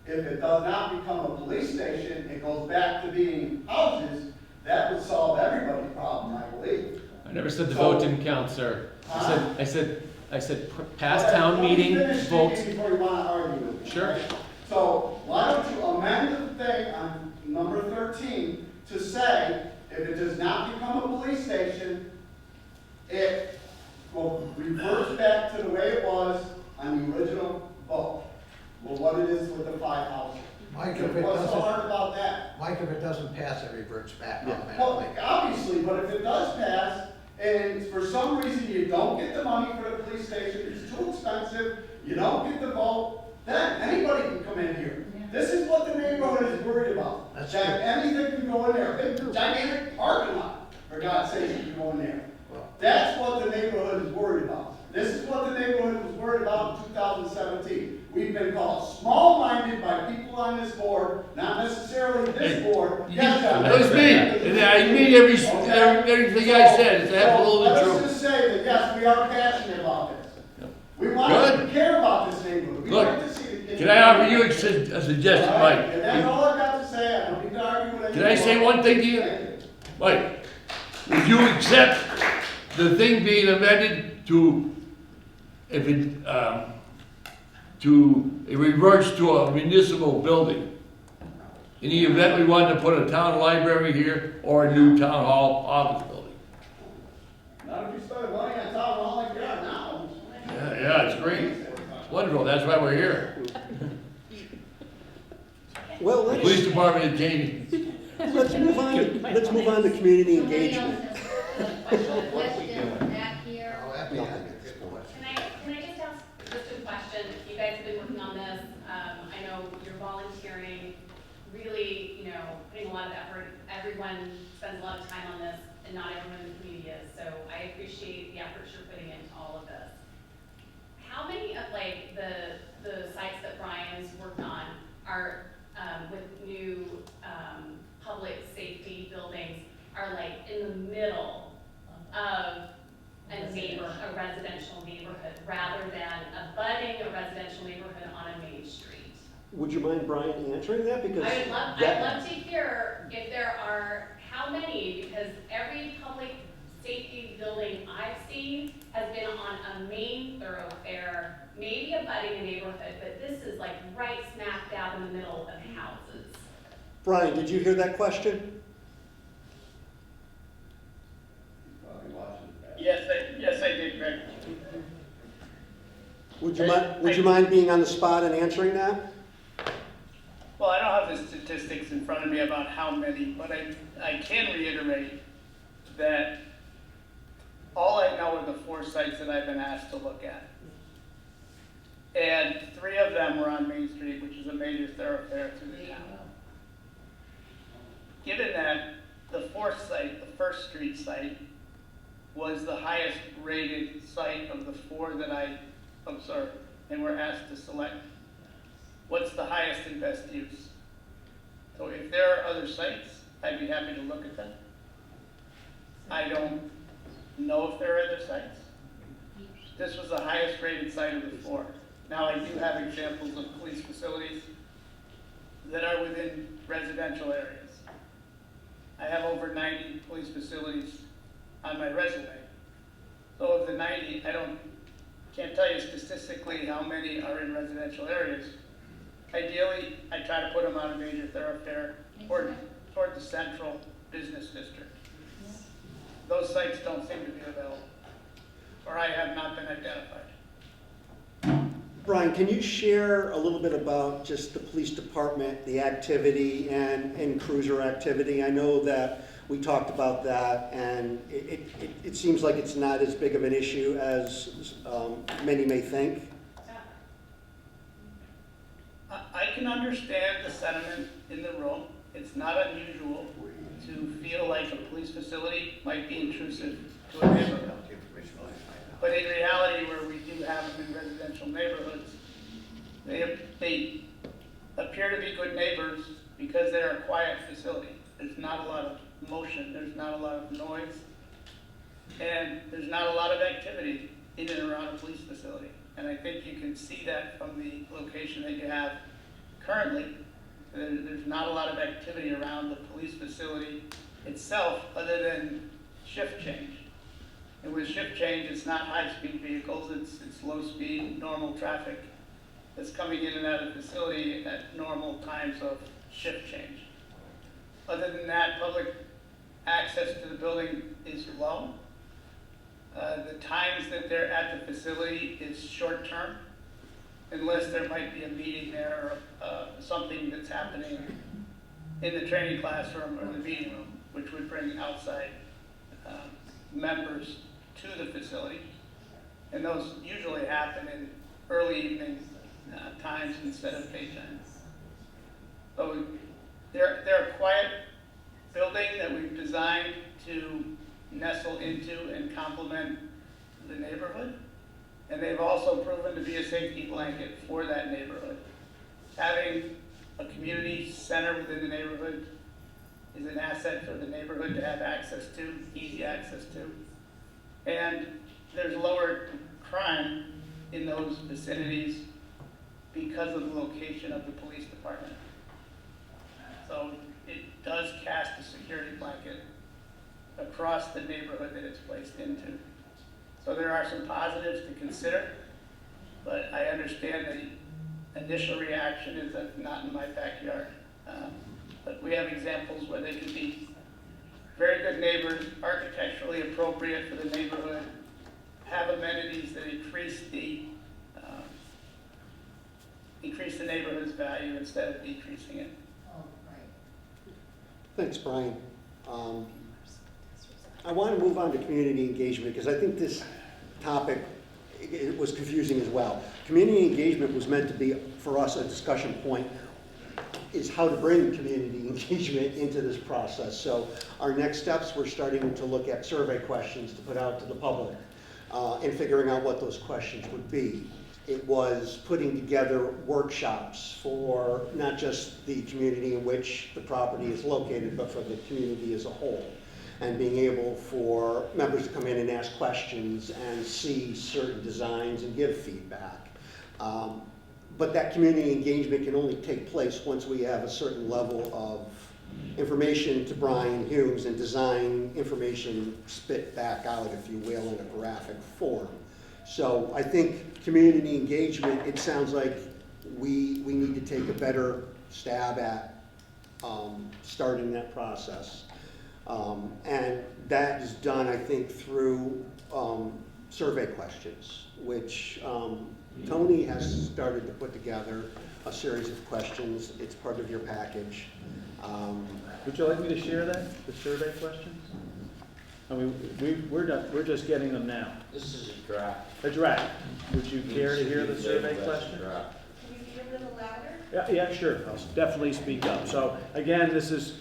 if it does not become a police station, it goes back to being houses, that would solve everybody's problem, I believe. I never said the vote didn't count, sir. I said past town meeting votes. Before you want to argue with me. Sure. So why don't you amend the thing on number 13 to say, if it does not become a police station, it will revert back to the way it was on the original vote. Well, what it is with the 5 houses. Mike, if it What's so doesn't, hard about that? Mike, if it doesn't pass, it reverts back Well, automatically. obviously, but if it does pass, and for some reason you don't get the money for the police station, it's too expensive, you don't get the vote, then anybody can come in here. This is what the neighborhood is worried about. That's That anything can go in there, a big gigantic parking lot, for God's sake, you can go in there. That's what the neighborhood is worried about. This is what the neighborhood was worried about in 2017. We've been called small-minded by people on this board, not necessarily this board. Yes, John. That was me, and I mean everything I said, it's absolutely Let's true. just say that, yes, we are passionate about this. We want Good. to care about this neighborhood. We Good. like to see the kids. Can I offer you a suggestion, All right, Mike? and that's all I've got to say. I don't need to argue with anyone. Can I say one thing to you? Thank you. Mike, would you accept the thing being amended to, if it, it reverts to a municipal building? In the event we wanted to put a town library here or a new town hall office building? Not if you spend money on town hall like you are now. Yeah, it's great. It's wonderful, that's why we're here. Well, The police department is changing. let's move on to community Somebody else engagement. has a question back here. Oh, that'd be a good question. Can I just ask just a question? You guys have been working on this. I know you're volunteering, really, putting a lot of effort. Everyone spends a lot of time on this, and not everyone in the community is. So I appreciate the efforts you're putting into all of this. How many of the sites that Brian's worked on are with new public safety buildings are in the middle of a residential neighborhood rather than abutting a residential neighborhood on a main street? Would you mind, Brian, answering that? Because I'd that- love to hear if there are, how many, because every public safety building I've seen has been on a main thoroughfare, maybe abutting a neighborhood, but this is like right smack dab in the middle of houses. Brian, did you hear that question? Yes, I did, Greg. Would you mind being on the spot and answering that? Well, I don't have the statistics in front of me about how many, but I can reiterate that all I know are the 4 sites that I've been asked to look at. And 3 of them were on Main Street, which is a major thoroughfare through the town. Given that the 4th site, the First Street site, was the highest rated site of the 4 that I observed and were asked to select, what's the highest and best use? So if there are other sites, I'd be happy to look at them. I don't know if there are other sites. This was the highest rated site of the 4. Now I do have examples of police facilities that are within residential areas. I have over 90 police facilities on my resume. So of the 90, can't tell you statistically how many are in residential areas. Ideally, I try to put them on a major thoroughfare toward the central business district. Those sites don't seem to be available, or I have not been identified. Brian, can you share a little bit about just the police department, the activity and cruiser activity? I know that we talked about that, and it seems like it's not as big of an issue as many may think. I can understand the sentiment in the room. It's not unusual to feel like a police facility might be intrusive to a neighborhood. But in reality, where we do have them in residential neighborhoods, they appear to be good neighbors because they're a quiet facility. There's not a lot of motion, there's not a lot of noise, and there's not a lot of activity in and around a police facility. And I think you can see that from the location that you have currently. There's not a lot of activity around the police facility itself other than shift change. And with shift change, it's not high-speed vehicles, it's low-speed, normal traffic that's coming in and out of the facility at normal times of shift change. Other than that, public access to the building is low. The times that they're at the facility is short-term, unless there might be a meeting there or something that's happening in the training classroom or the meeting room, which would bring outside members to the facility. And those usually happen in early evening times instead of daytime. So they're a quiet building that we've designed to nestle into and complement the neighborhood. And they've also proven to be a safety blanket for that neighborhood. Having a community center within the neighborhood is an asset for the neighborhood to have access to, easy access to. And there's lower crime in those vicinities because of the location of the police department. So it does cast a security blanket across the neighborhood that it's placed into. So there are some positives to consider, but I understand the initial reaction is that not in my backyard. But we have examples where they can be very good neighbors, architecturally appropriate for the neighborhood, have amenities that increase the neighborhood's value instead of decreasing it. Thanks, Brian. I want to move on to community engagement because I think this topic it was confusing as well. Community engagement was meant to be, for us, a discussion point, is how to bring community engagement into this process. So our next steps, we're starting to look at survey questions to put out to the public and figuring out what those questions would be. It was putting together workshops for not just the community in which the property is located, but for the community as a whole. And being able for members to come in and ask questions and see certain designs and give feedback. But that community engagement can only take place once we have a certain level of information to Brian Humes and design information spit back out, if you will, in a graphic form. So I think community engagement, it sounds like we need to take a better stab at starting that process. And that is done, I think, through survey questions, which Tony has started to put together a series of questions. It's part of your package. Would you like me to share that, the survey questions? I mean, we're just getting them now. This is a draft. A draft. Would you care to hear the survey question? Can you be a little louder? Yeah, sure. I'll definitely speak up. So again, this is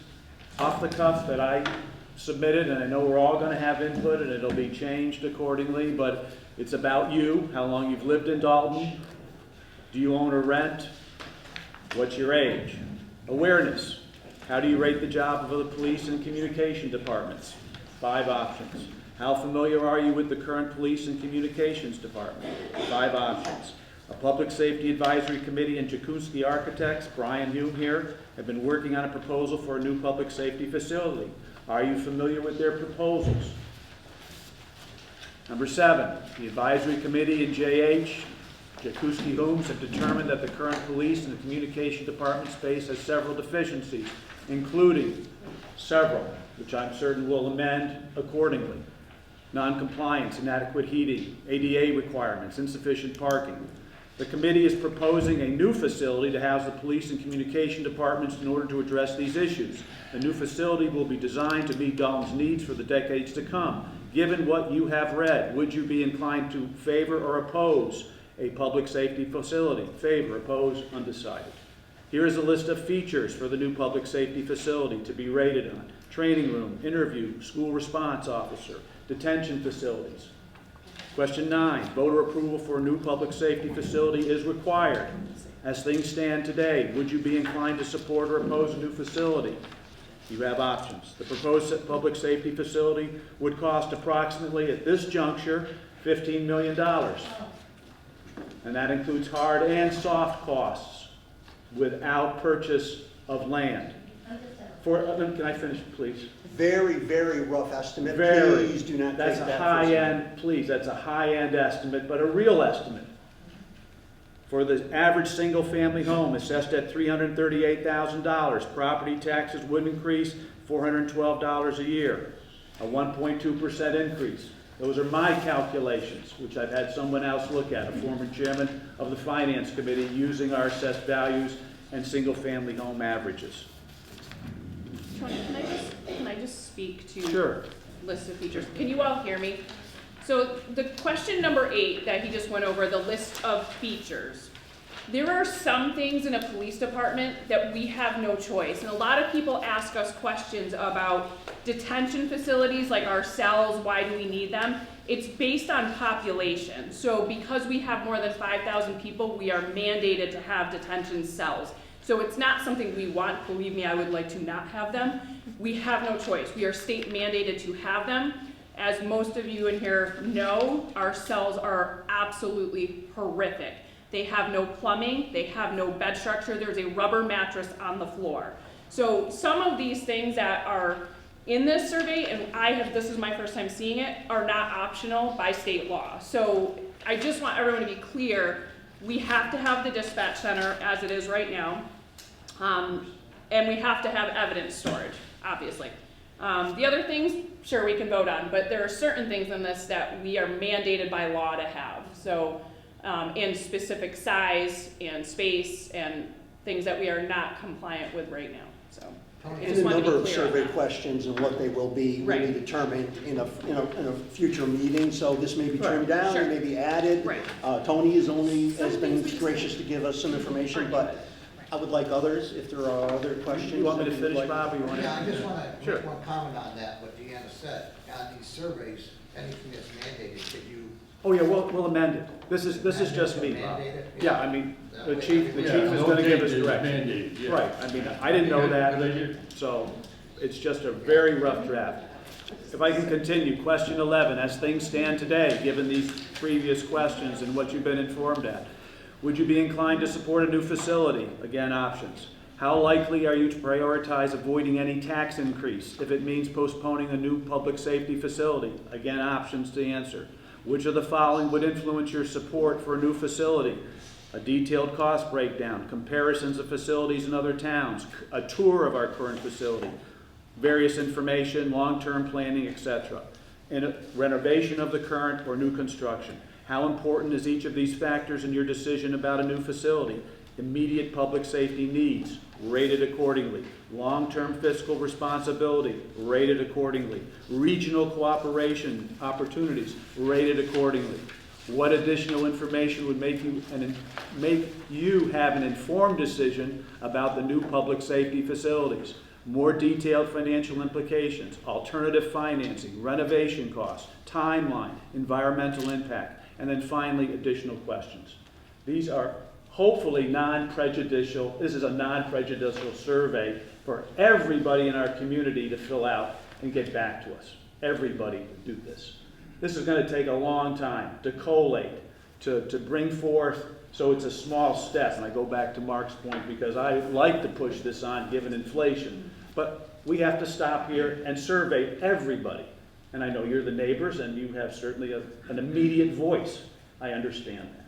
off the cuff that I submitted, and I know we're all going to have input, and it'll be changed accordingly, but it's about you, how long you've lived in Dalton, do you own or rent, what's your age, awareness, how do you rate the job of the police and communication departments, 5 options, how familiar are you with the current police and communications department, 5 options. A Public Safety Advisory Committee and Jakuski Architects, Brian Hume here, have been working on a proposal for a new public safety facility. Are you familiar with their proposals? Number 7, the Advisory Committee and JH, Jakuski Humes, have determined that the current police and the communication department space has several deficiencies, including several, which I'm certain will amend accordingly. Non-compliance, inadequate heating, ADA requirements, insufficient parking. The committee is proposing a new facility to house the police and communication departments in order to address these issues. The new facility will be designed to meet Dalton's needs for the decades to come. Given what you have read, would you be inclined to favor or oppose a public safety facility? Favor, oppose, undecided. Here is a list of features for the new public safety facility to be rated on. Training room, interview, school response officer, detention facilities. Question 9, voter approval for a new public safety facility is required. As things stand today, would you be inclined to support or oppose a new facility? You have options. The proposed public safety facility would cost approximately, at this juncture, $15 million. And that includes hard and soft costs without purchase of land. Can I finish, please? Very, very rough estimate. Very. Please do not That's take a that high-end, please, that's a high-end estimate, but a real estimate. For the average single-family home assessed at $338,000, property taxes would increase $412 a year, a 1.2% increase. Those are my calculations, which I've had someone else look at, a former chairman of the Finance Committee, using our assessed values and single-family home averages. Tony, can I just speak to Sure. list of features? Can you all hear me? So the question number 8 that he just went over, the list of features. There are some things in a police department that we have no choice. And a lot of people ask us questions about detention facilities, like our cells, why do we need them? It's based on population. So because we have more than 5,000 people, we are mandated to have detention cells. So it's not something we want. Believe me, I would like to not have them. We have no choice. We are state mandated to have them. As most of you in here know, our cells are absolutely horrific. They have no plumbing, they have no bed structure, there's a rubber mattress on the floor. So some of these things that are in this survey, and this is my first time seeing it, are not optional by state law. So I just want everyone to be clear, we have to have the dispatch center as it is right now. And we have to have evidence storage, obviously. The other things, sure, we can vote on, but there are certain things in this that we are mandated by law to have. So, in specific size and space and things that we are not compliant with right now. So, And the number of survey questions and what they will be will be determined in a future meeting. So this may be trimmed down, it may be added. Tony has been gracious to give us some information, but I would like others, if there are other questions. You want me to finish, Bob, or you want to? Yeah, I just want to make one comment on that, what Deanna said. On these surveys, anything that's mandated, could you? Oh yeah, we'll amend it. This is just me, Bob. Yeah, I mean, the chief is going to give us direction. Right, I mean, I didn't know that, so it's just a very rough draft. If I can continue, question 11, as things stand today, given these previous questions and what you've been informed at, Would you be inclined to support a new facility? Again, options. How likely are you to prioritize avoiding any tax increase if it means postponing a new public safety facility? Again, options to answer. Which of the following would influence your support for a new facility? A detailed cost breakdown, comparisons of facilities in other towns, a tour of our current facility, various information, long-term planning, etc. And a renovation of the current or new construction. How important is each of these factors in your decision about a new facility? Immediate public safety needs, rated accordingly. Long-term fiscal responsibility, rated accordingly. Regional cooperation opportunities, rated accordingly. What additional information would make you have an informed decision about the new public safety facilities? More detailed financial implications, alternative financing, renovation costs, timeline, environmental impact, and then finally additional questions. These are hopefully non-prejudicial. This is a non-prejudicial survey for everybody in our community to fill out and get back to us. Everybody to do this. This is going to take a long time to collate, to bring forth, so it's a small step. And I go back to Mark's point because I like to push this on given inflation. But we have to stop here and survey everybody. And I know you're the neighbors and you have certainly an immediate voice. I understand that.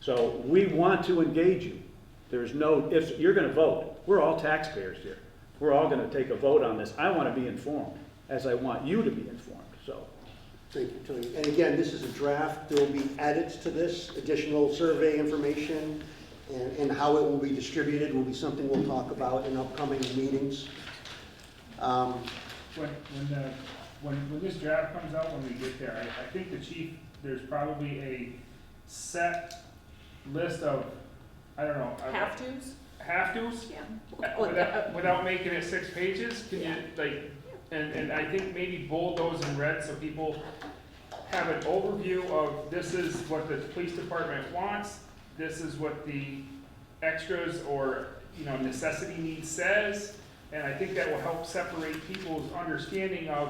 So we want to engage you. There's no, if you're going to vote, we're all taxpayers here. We're all going to take a vote on this. I want to be informed as I want you to be informed. So. Thank you, Tony. And again, this is a draft. There will be edits to this, additional survey information, and how it will be distributed will be something we'll talk about in upcoming meetings. When this draft comes out, when we get there, I think the chief, there's probably a set list of, I don't know. Have-tos? Have-tos? Yeah. Without making it 6 pages, can you, like, and I think maybe bold those in red so people have an overview of this is what the police department wants, this is what the extras or, necessity needs says, and I think that will help separate people's understanding of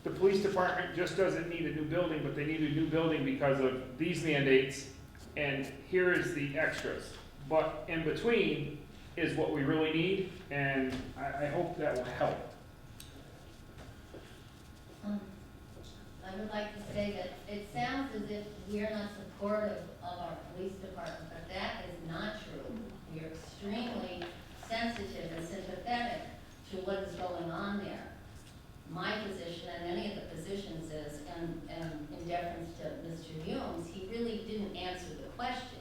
the police department just doesn't need a new building, but they need a new building because of these mandates, and here is the extras. But in between is what we really need, and I hope that will help. I would like to say that it sounds as if we're not supportive of our police department, but that is not true. We're extremely sensitive and sympathetic to what is going on there. My position and many of the positions is, and in deference to Mr. Humes, he really didn't answer the question.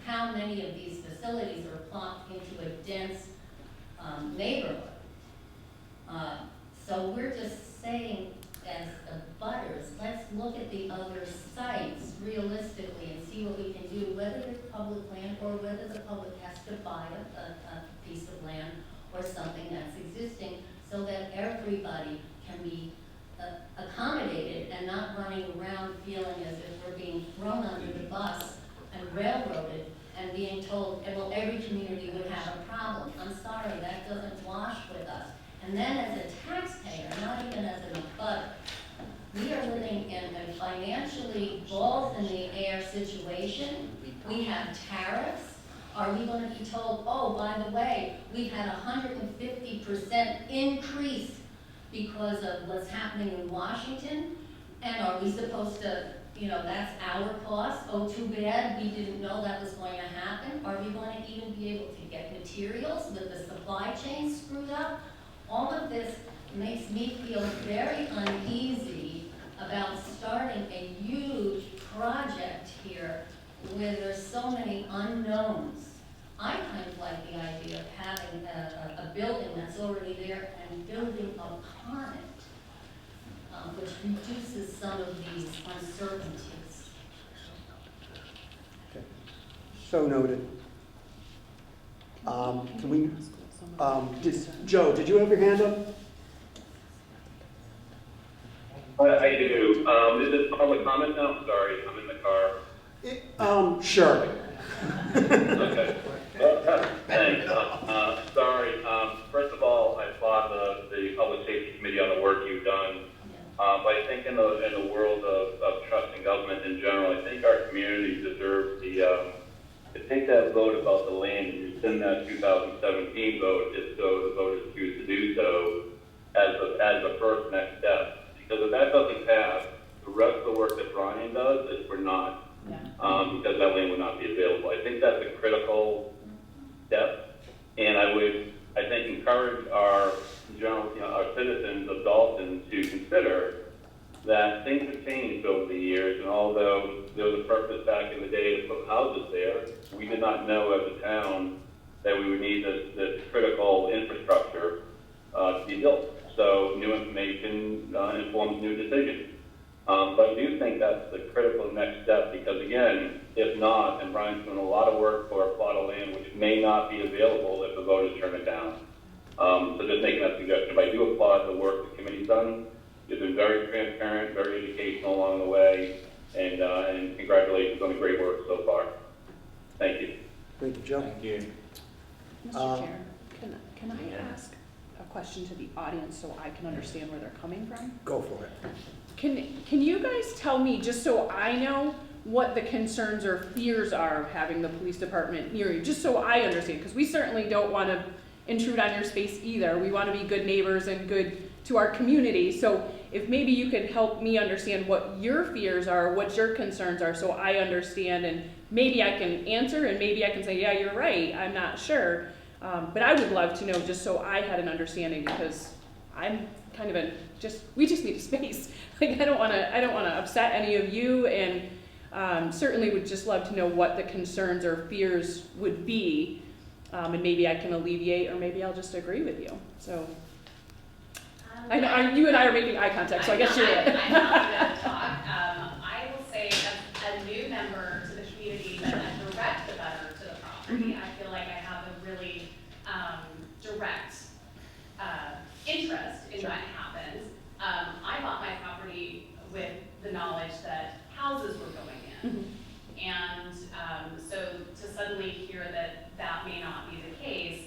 How many of these facilities are plopped into a dense neighborhood? So we're just saying, as the butters, let's look at the other sites realistically and see what we can do, whether it's public land or whether the public has to buy a piece of land or something that's existing so that everybody can be accommodated and not running around feeling as if we're being thrown under the bus and railroaded and being told, well, every community would have a problem. I'm sorry, that doesn't wash with us. And then as a taxpayer, not even as an abutter, we are living in a financially balls in the air situation. We have tariffs. Are we going to be told, oh, by the way, we've had 150% increase because of what's happening in Washington? And are we supposed to, that's our cost? Oh, too bad, we didn't know that was going to happen. Are we going to even be able to get materials with the supply chain screwed up? All of this makes me feel very uneasy about starting a huge project here where there's so many unknowns. I kind of like the idea of having a building that's already there and building upon it, which reduces some of these uncertainties. Okay. So noted. Can we, Joe, did you have your hand up? I do. Is this public comment now? Sorry, I'm in the car. Sure. Okay. Thanks. Sorry. First of all, I applaud the Public Safety Committee on the work you've done. But I think in the world of trust in government in general, I think our community deserves the develop the land and rescind that 2017 vote if so the voters choose to do so as the first next step. Because if that doesn't pass, the rest of the work that Brian does is for naught, because that land would not be available. I think that's a critical step, and I think, encourage our our citizens of Dalton to consider that things have changed over the years, and although there was a purpose back in the day to put houses there, we did not know as a town that we would need this critical infrastructure to be built. So new information informs new decisions. But I do think that's the critical next step, because again, if not, and Brian's doing a lot of work for a plot of land which may not be available if the voters turn it down. So just making that suggestion. But I do applaud the work the committee's done. You've been very transparent, very educational along the way, and congratulations on the great work so far. Thank you. Thank you, Joe. Thank you. Mr. Chair, can I ask a question to the audience so I can understand where they're coming from? Go for it. Can you guys tell me, just so I know, what the concerns or fears are of having the police department near you, just so I understand, because we certainly don't want to intrude on your space either. We want to be good neighbors and good to our community. So if maybe you could help me understand what your fears are, what your concerns are, so I understand, and maybe I can answer, and maybe I can say, yeah, you're right, I'm not sure. But I would love to know, just so I had an understanding, because I'm kind of we just need a space. Like, I don't want to upset any of you, and certainly would just love to know what the concerns or fears would be, and maybe I can alleviate, or maybe I'll just agree with you. So, I know you and I are making eye contact, so I guess you're it. I'm not going to talk. I will say, as a new member to the community, but a direct abutter to the property, I feel like I have a really direct interest in what happens. I bought my property with the knowledge that houses were going in. And so to suddenly hear that that may not be the case,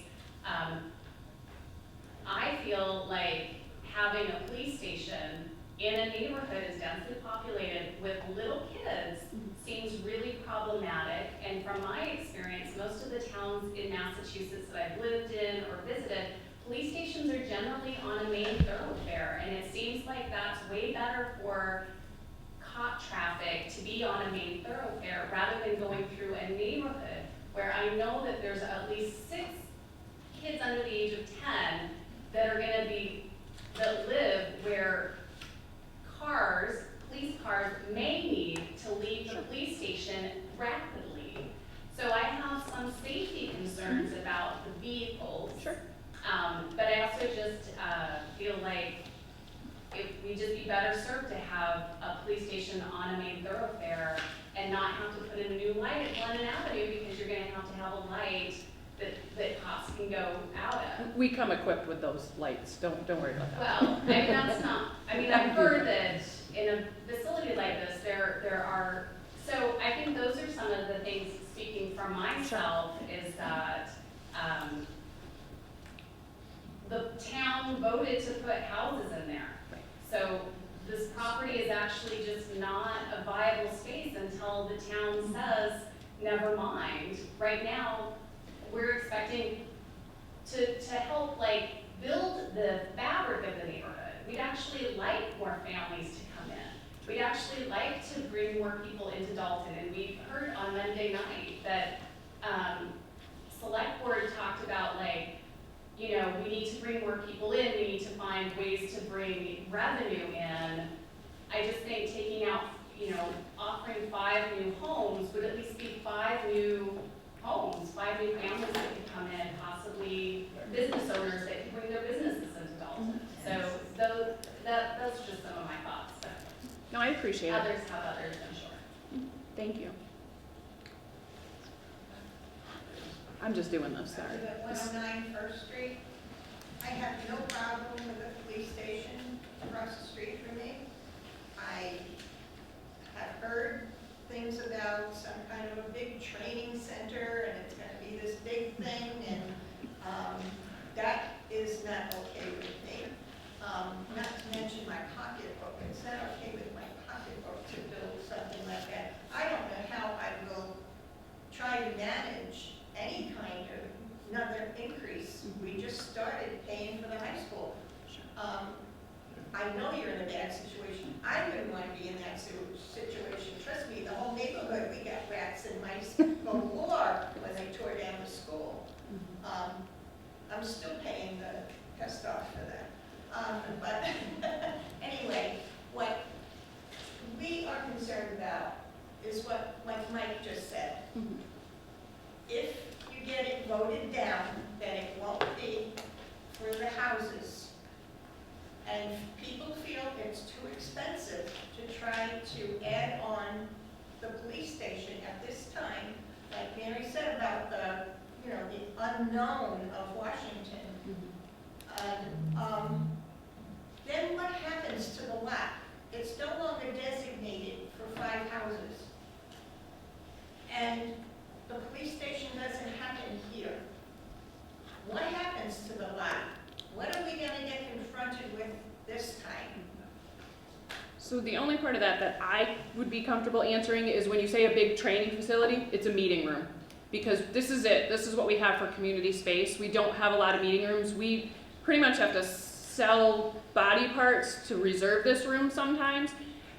I feel like having a police station in a neighborhood as densely populated with little kids seems really problematic. And from my experience, most of the towns in Massachusetts that I've lived in or visited, police stations are generally on a main thoroughfare, and it seems like that's way better for cop traffic to be on a main thoroughfare rather than going through a neighborhood where I know that there's at least 6 kids under the age of 10 that are going to that live where police cars may need to leave the police station rapidly. So I have some safety concerns about the vehicles. Sure. But I also just feel like we'd just be better served to have a police station on a main thoroughfare and not have to put in a new light at Glennon Avenue, because you're going to have a light that cops can go out of. We come equipped with those lights. Don't worry about that. Well, I mean, that's not. I mean, I've heard that in a facility like this, there are. So I think those are some of the things. Speaking for myself, is that the town voted to put houses in there. So this property is actually just not a viable space until the town says, never mind. Right now, we're expecting to help build the fabric of the neighborhood. We'd actually like more families to come in. We'd actually like to bring more people into Dalton. And we heard on Monday night that Select Board talked about we need to bring more people in, we need to find ways to bring revenue in. I just think taking out, offering 5 new homes would at least be 5 new homes, 5 new families that could come in, possibly business owners that could bring their businesses into Dalton. So those are just some of my thoughts. But no, I appreciate it. Others have others, I'm sure. Thank you. I'm just doing this, sorry. 109 First Street. I have no problem with a police station across the street from me. I have heard things about some kind of a big training center, and it's going to be this big thing, and that is not okay with me. Not to mention my pocketbook. It's not okay with my pocketbook to build something like that. I don't know how I will try to manage any started paying for the high school. I know you're in a bad situation. I wouldn't want to be in that situation. Trust me, the whole neighborhood, we got rats and mice galore when they tore down the school. I'm still paying the test off for that. But anyway, what we are concerned about is what, like Mike just said. If you get it voted down, then it won't be for the houses. And people feel it's too expensive to try to add on the police station at this time, like Mary said about the, you know, the unknown of Washington. Then what happens to the lot? It's no longer designated for 5 houses. And the police station doesn't happen here. What happens to the lot? What are we gonna get confronted with this time? So the only part of that I would be comfortable answering is when you say a big training facility, it's a meeting room. Because this is it, this is what we have for community space. We don't have a lot of meeting rooms. We pretty much have to sell body parts to reserve this room sometimes,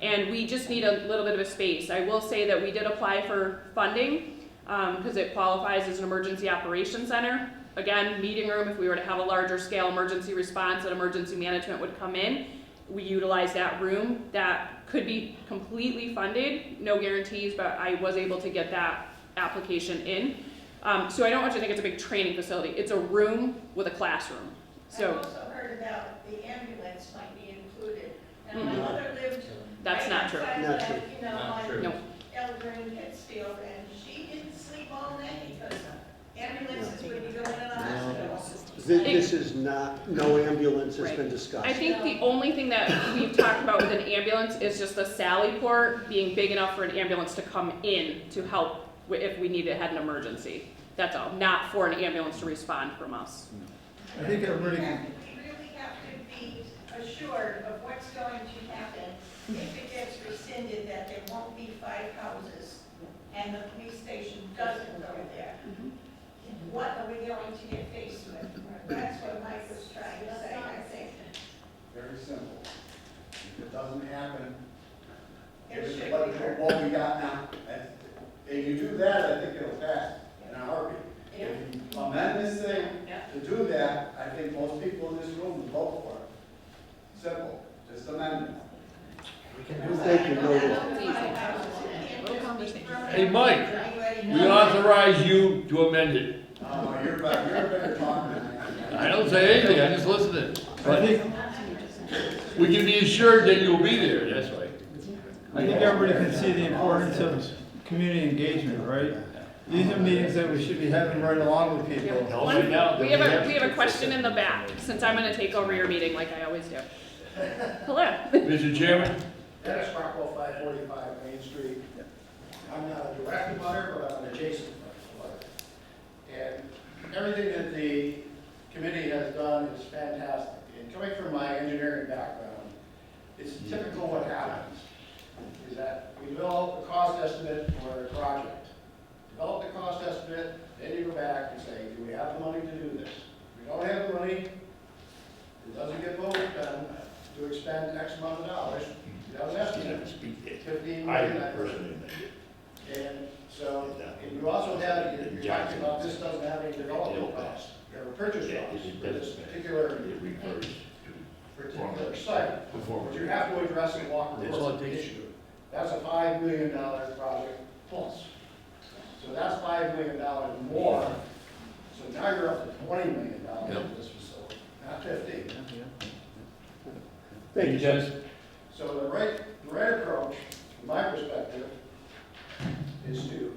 and we just need a little bit of a space. I will say that we did apply for funding because it qualifies as an emergency operations center. Again, meeting room, if we were to have a larger scale emergency response and emergency management would come in, we utilize that room. That could be completely funded, no guarantees, but I was able to get that application in. So I don't want you to think it's a big training facility. It's a room with a classroom. So I've also heard about the ambulance might be included. Now, my mother lived that's right not true. outside Not of true. that, you know, Not on true. No. Elder and Pittsfield, and she didn't sleep all night because ambulances would be going to the hospital. This is not, no ambulance has Right. been discussed. I think the only thing that we've talked about with an ambulance is just the Sally port being big enough for an ambulance to come in to help if we had an emergency. That's all, not for an ambulance to respond from us. I think everybody We can, really have to be assured of what's going to happen if it gets rescinded, that there won't be 5 houses and the police station doesn't go there. What are we going to get faced with? That's what Mike was trying to say, I think. Very simple. If it doesn't happen, It give should us be. what we got now. If you do that, I think it'll pass in a heartbeat. Yeah. If you amend this thing to do that, I think most people in this room will vote for it. Simple, just amend it. Thank you, noted. Hey, Mike, we authorize you to amend it. You're a better talker than I am. I don't say anything, I just listen. I think, We can be assured that you'll be there, that's why. I think everybody can see the importance of community engagement, right? These are meetings that we should be having right along with people. Right now, We have a question in the back, since I'm gonna take over your meeting like I always do. Hello. Mr. Chairman? Dennis Rockwell, 545 Main Street. I'm not a direct abutter, but I'm an adjacent abutter. And everything that the committee has done is fantastic. And coming from my engineering background, it's typical what happens is that we develop a cost estimate for a project. Develop the cost estimate, then you go back and say, do we have the money to do this? If we don't have the money, it doesn't get voted done to expend X amount of dollars. You have an estimate, 15 million. And so, and you also have, you're talking about this doesn't have any development costs. You have a purchase cost for this particular site. But you have to address and walk the issue. That's a $5 million project plus. So that's $5 million more. So now you're up to $20 million in this facility, not 15. Thank you, Dennis. So the right approach, from my perspective, is to,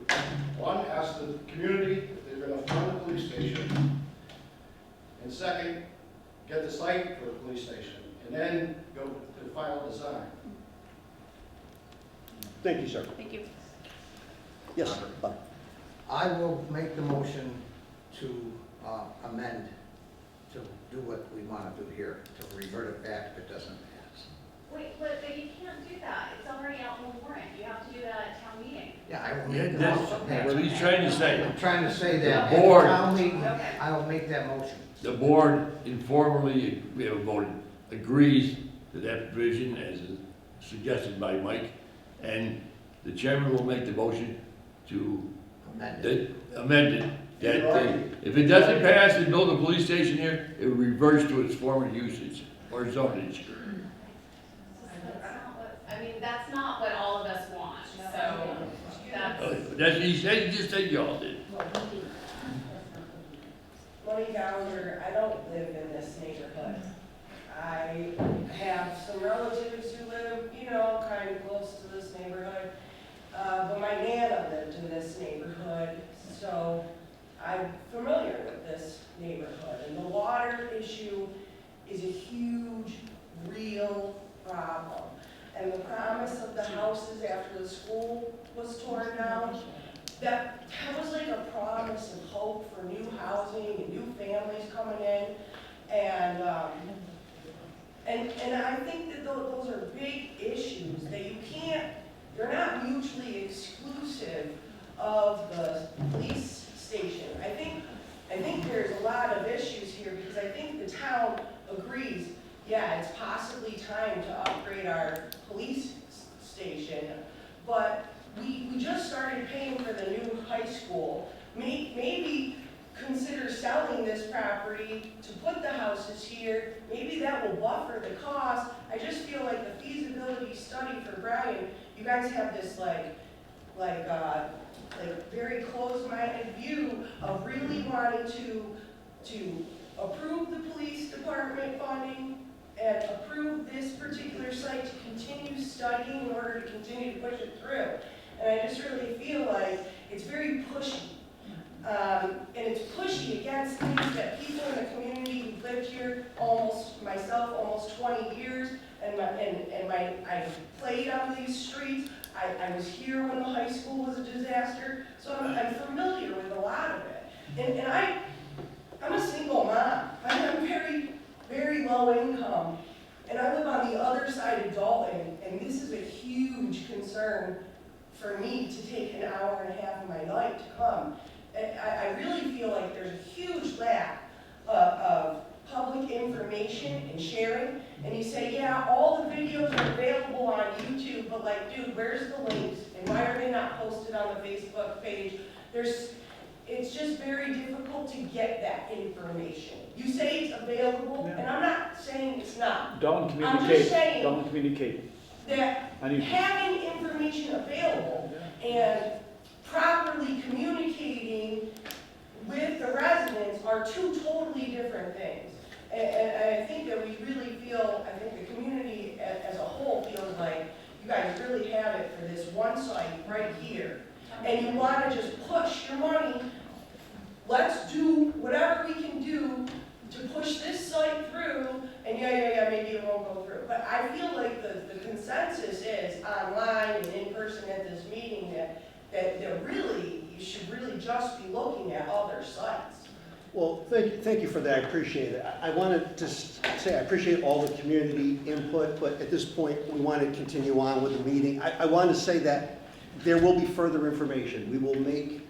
one, ask the community if they're gonna fund the police station. And second, get the site for the police station, and then go to the final design. Thank you, sir. Thank you. Yes, Bob. I will make the motion to amend, to do what we want to do here, to revert it back if it doesn't pass. Wait, but you can't do that. It's already out in the warrant. You have to do that at town meeting. Yeah, I will Yeah, make the that's motion. what he's trying to say. I'm trying to say that The at the board- town meeting, Okay. I will make that motion. The board informally, we have voted, agrees to that provision as suggested by Mike, and the chairman will make the motion to amend it, that if it doesn't pass and build a police station here, it will reverse to its former usage or zonage. That's not what all of us want, so that's. He just said y'all did. Money Gallagher, I don't live in this neighborhood. I have some relatives who live, kind of close to this neighborhood. But my Nana lived in this neighborhood, so I'm familiar with this neighborhood. And the water issue is a huge, real problem. And the promise of the houses after the school was torn down, that was like a promise and hope for new housing and new families coming in. And I think that those are big issues that they're not mutually exclusive of the police station. I think there's a lot of issues here because I think the town agrees, yeah, it's possibly time to upgrade our police station, but we just started paying for the new high school. Maybe consider selling this property to put the houses here. Maybe that will buffer the cost. I just feel like the feasibility study for Brian, you guys have this like very closed-minded view of really wanting to approve the police department funding and approve this particular site to continue studying in order to continue to push it through. And I just really feel like it's very pushy. And it's pushy against things that people in the community who've lived here almost 20 years, I played on these streets. I was here when the high school was a disaster, so I'm familiar with a lot of it. And I'm a single mom. I'm very, very low income, and I live on the other side of Dalton, and this is a huge concern for me to take an hour and a half of my night to come. I really feel like there's a huge lack of public information and sharing. And you say, yeah, all the videos are available on YouTube, but dude, where's the links? And why are they not posted on the Facebook page? It's just very difficult to get that information. You say it's available, and I'm not saying it's not. Don't I'm communicate. just saying Don't communicate. that having information available and properly communicating with the residents are two totally different things. And I think that we really feel, I think the community as a whole feels like you guys really have it for this one site right here. And you want to just push your money. Let's do whatever we can do to push this site through, and yeah, maybe it won't go through. But I feel like the consensus is online and in person at this meeting that really, you should really just be looking at other sites. Well, thank you for that, I appreciate it. I want to just say I appreciate all the community input, but at this point, we want to continue on with the meeting. I want to say that there will be further information. We will make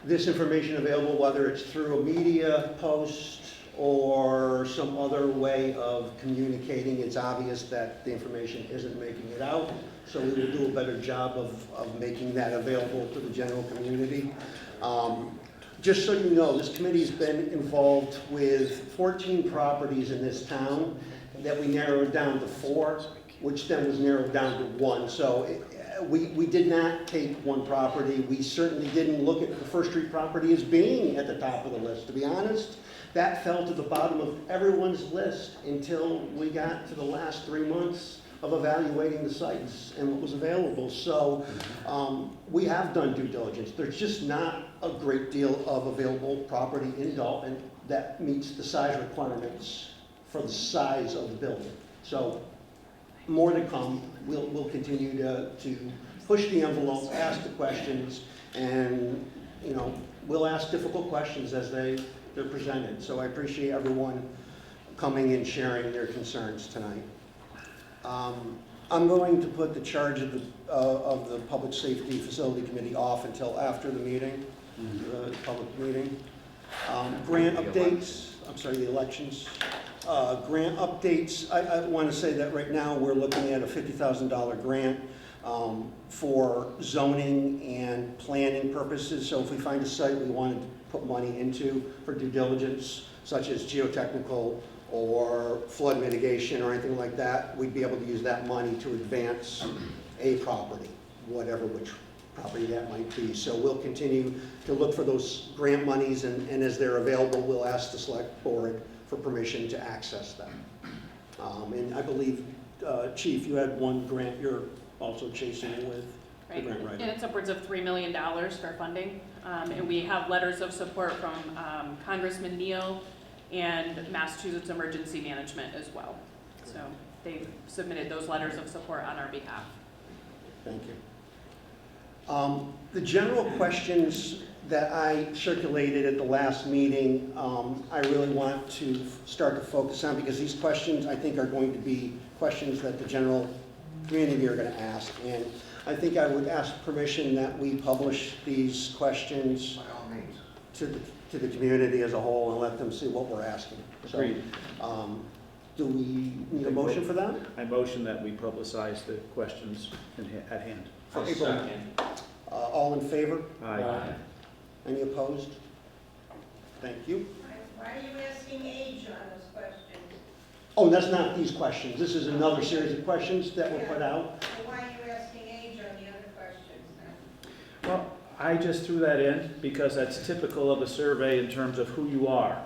this information available, whether it's through a media post or some other way of communicating. It's obvious that the information isn't making it out, so we will do a better job of making that available to the general community. Just so you know, this committee's been involved with 14 properties in this town that we narrowed down to 4, which then was narrowed down to 1. So we did not take one property. We certainly didn't look at the First Street property as being at the top of the list, to be honest. That fell to the bottom of everyone's list until we got to the last 3 months of evaluating the sites and what was available. So we have done due diligence. There's just not a great deal of available property in Dalton that meets the size requirements for the size of the building. So more to come. We'll continue to push the envelope, ask the questions, and we'll ask difficult questions as they're presented. So I appreciate everyone coming and sharing their concerns tonight. I'm going to put the charge of the Public Safety Facility Committee off until after the meeting, the public meeting. Grant updates, I'm sorry, the elections. Grant updates, I want to say that right now we're looking at a $50,000 grant for zoning and planning purposes. So if we find a site we want to put money into for due diligence, such as geotechnical or flood mitigation or anything like that, we'd be able to use that money to advance a property, whatever which property that might be. So we'll continue to look for those grant monies, and as they're available, we'll ask the select board for permission to access them. And I believe, Chief, you had one grant you're also chasing with the Right, grant writer. and it's upwards of $3 million for funding. And we have letters of support from Congressman Neal and Massachusetts Emergency Management as well. So they've submitted those letters of support on our behalf. Thank you. The general questions that I circulated at the last meeting, I really want to start to focus on, because these questions I think are going to be questions that the general community are going to ask. And I think I would ask permission that we publish these questions By all means. to the community as a whole and let them see what we're asking. Agreed. So, do we need a motion for that? I motion that we publicize the questions at hand. For April. All in favor? Aye. Any opposed? Thank you. Why are you asking age on those questions? Oh, that's not these questions. This is another series of questions that were put out. So why are you asking age on the other questions then? Well, I just threw that in because that's typical of a survey in terms of who you are.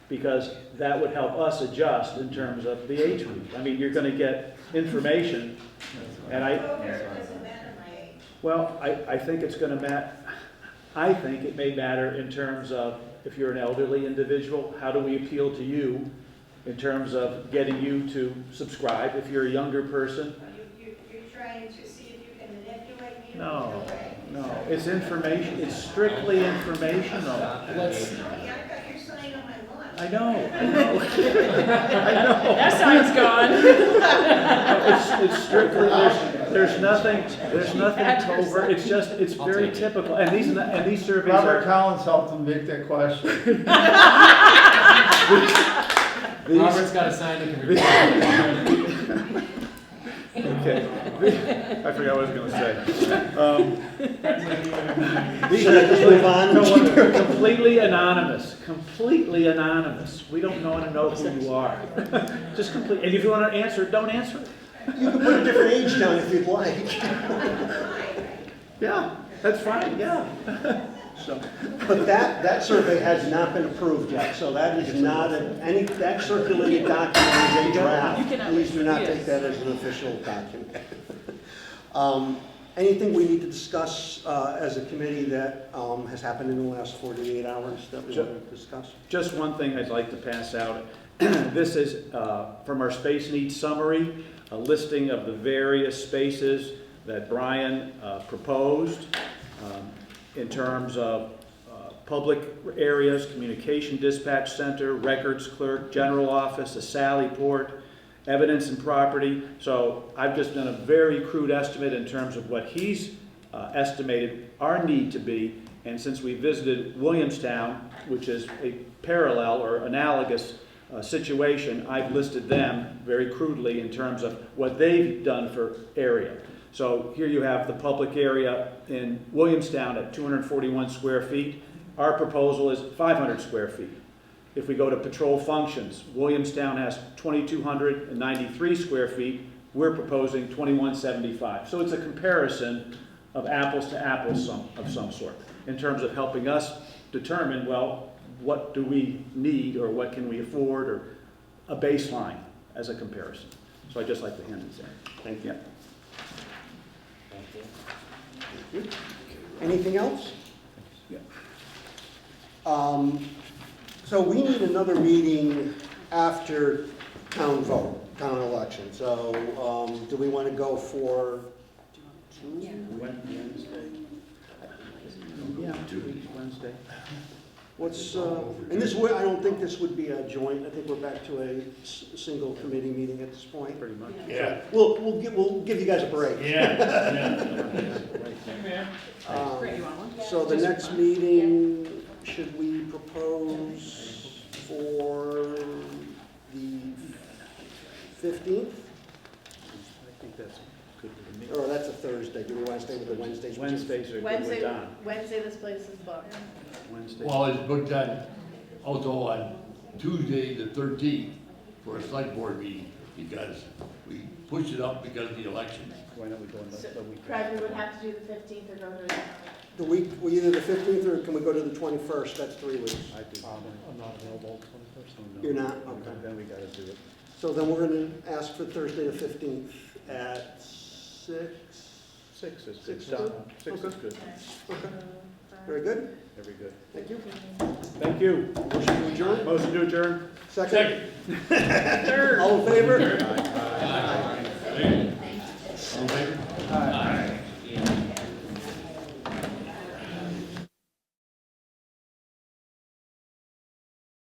Because that would help us adjust in terms of the age group. I mean, you're going to get information, and It doesn't matter my age. well, I think it's going to matter. I think it may matter in terms of if you're an elderly individual, how do we appeal to you in terms of getting you to subscribe? If you're a younger person, You're trying to see if you can manipulate me? no, it's information. It's strictly informational. Let's, I've got your sign on my lawn. I know. I know. That sign's gone. It's strictly, there's nothing covert, it's very typical, and these surveys Robert are. Collins helped him make that question. Robert's got a sign that can record. Okay, I forgot what I was gonna say. These Should I just move on? are completely anonymous, we don't want to know who you are. Just complete, and if you want to answer it, don't answer it. You can put a different age down if you'd like. Yeah, that's fine, yeah. So, but that survey has not been approved yet, so that is not that circulated document is a draft. Please do not take that as an official document. Anything we need to discuss as a committee that has happened in the last 48 hours that we want to discuss? Just one thing I'd like to pass out. This is from our space needs summary, a listing of the various spaces that Brian proposed in terms of public areas, communication dispatch center, records clerk, general office, a sally port, evidence and property. So I've just done a very crude estimate in terms of what he's estimated our need to be. And since we visited Williamstown, which is a parallel or analogous situation, I've listed them very crudely in terms of what they've done for area. So here you have the public area in Williamstown at 241 square feet. Our proposal is 500 square feet. If we go to patrol functions, Williamstown has 2,293 square feet. We're proposing 2,175. So it's a comparison of apples to apples of some sort in terms of helping us determine, well, what do we need or what can we afford, or a baseline as a comparison. So I'd just like to hand this in. Thank you. Thank you. Anything else? Yeah. So we need another meeting after town vote, town election. So do we want to go for Wednesday? Yeah, 2 weeks, Wednesday. What's, and this would, I don't think this would be a joint, I think we're back to a single committee meeting at this point. Pretty much. Yeah. We'll give you guys a break. Yeah. Hey, man. Great, you want one? So the next meeting, should we propose for the 15th? I think that's good with me. Or that's a Thursday, do we want to stay with the Wednesdays? Wednesdays are good with Don. Wednesday, this place is booked. Wednesday. Well, it's booked on, also on Tuesday, the 13th, for a select board meeting, because we pushed it up because of the election. Why don't we go in the week? Probably would have to do the 15th or go to The week, either the 15th or can we go to the 21st? That's 3 weeks. I do. I'm not available 21st. You're not? Okay. Then we gotta do it. So then we're going to ask for Thursday the 15th at 6? 6 is good. 6 is Don, good? 6 is good. Okay. Very good. Very good. Thank you. Thank you. Motion to adjourn? Motion to adjourn? Second? All in favor?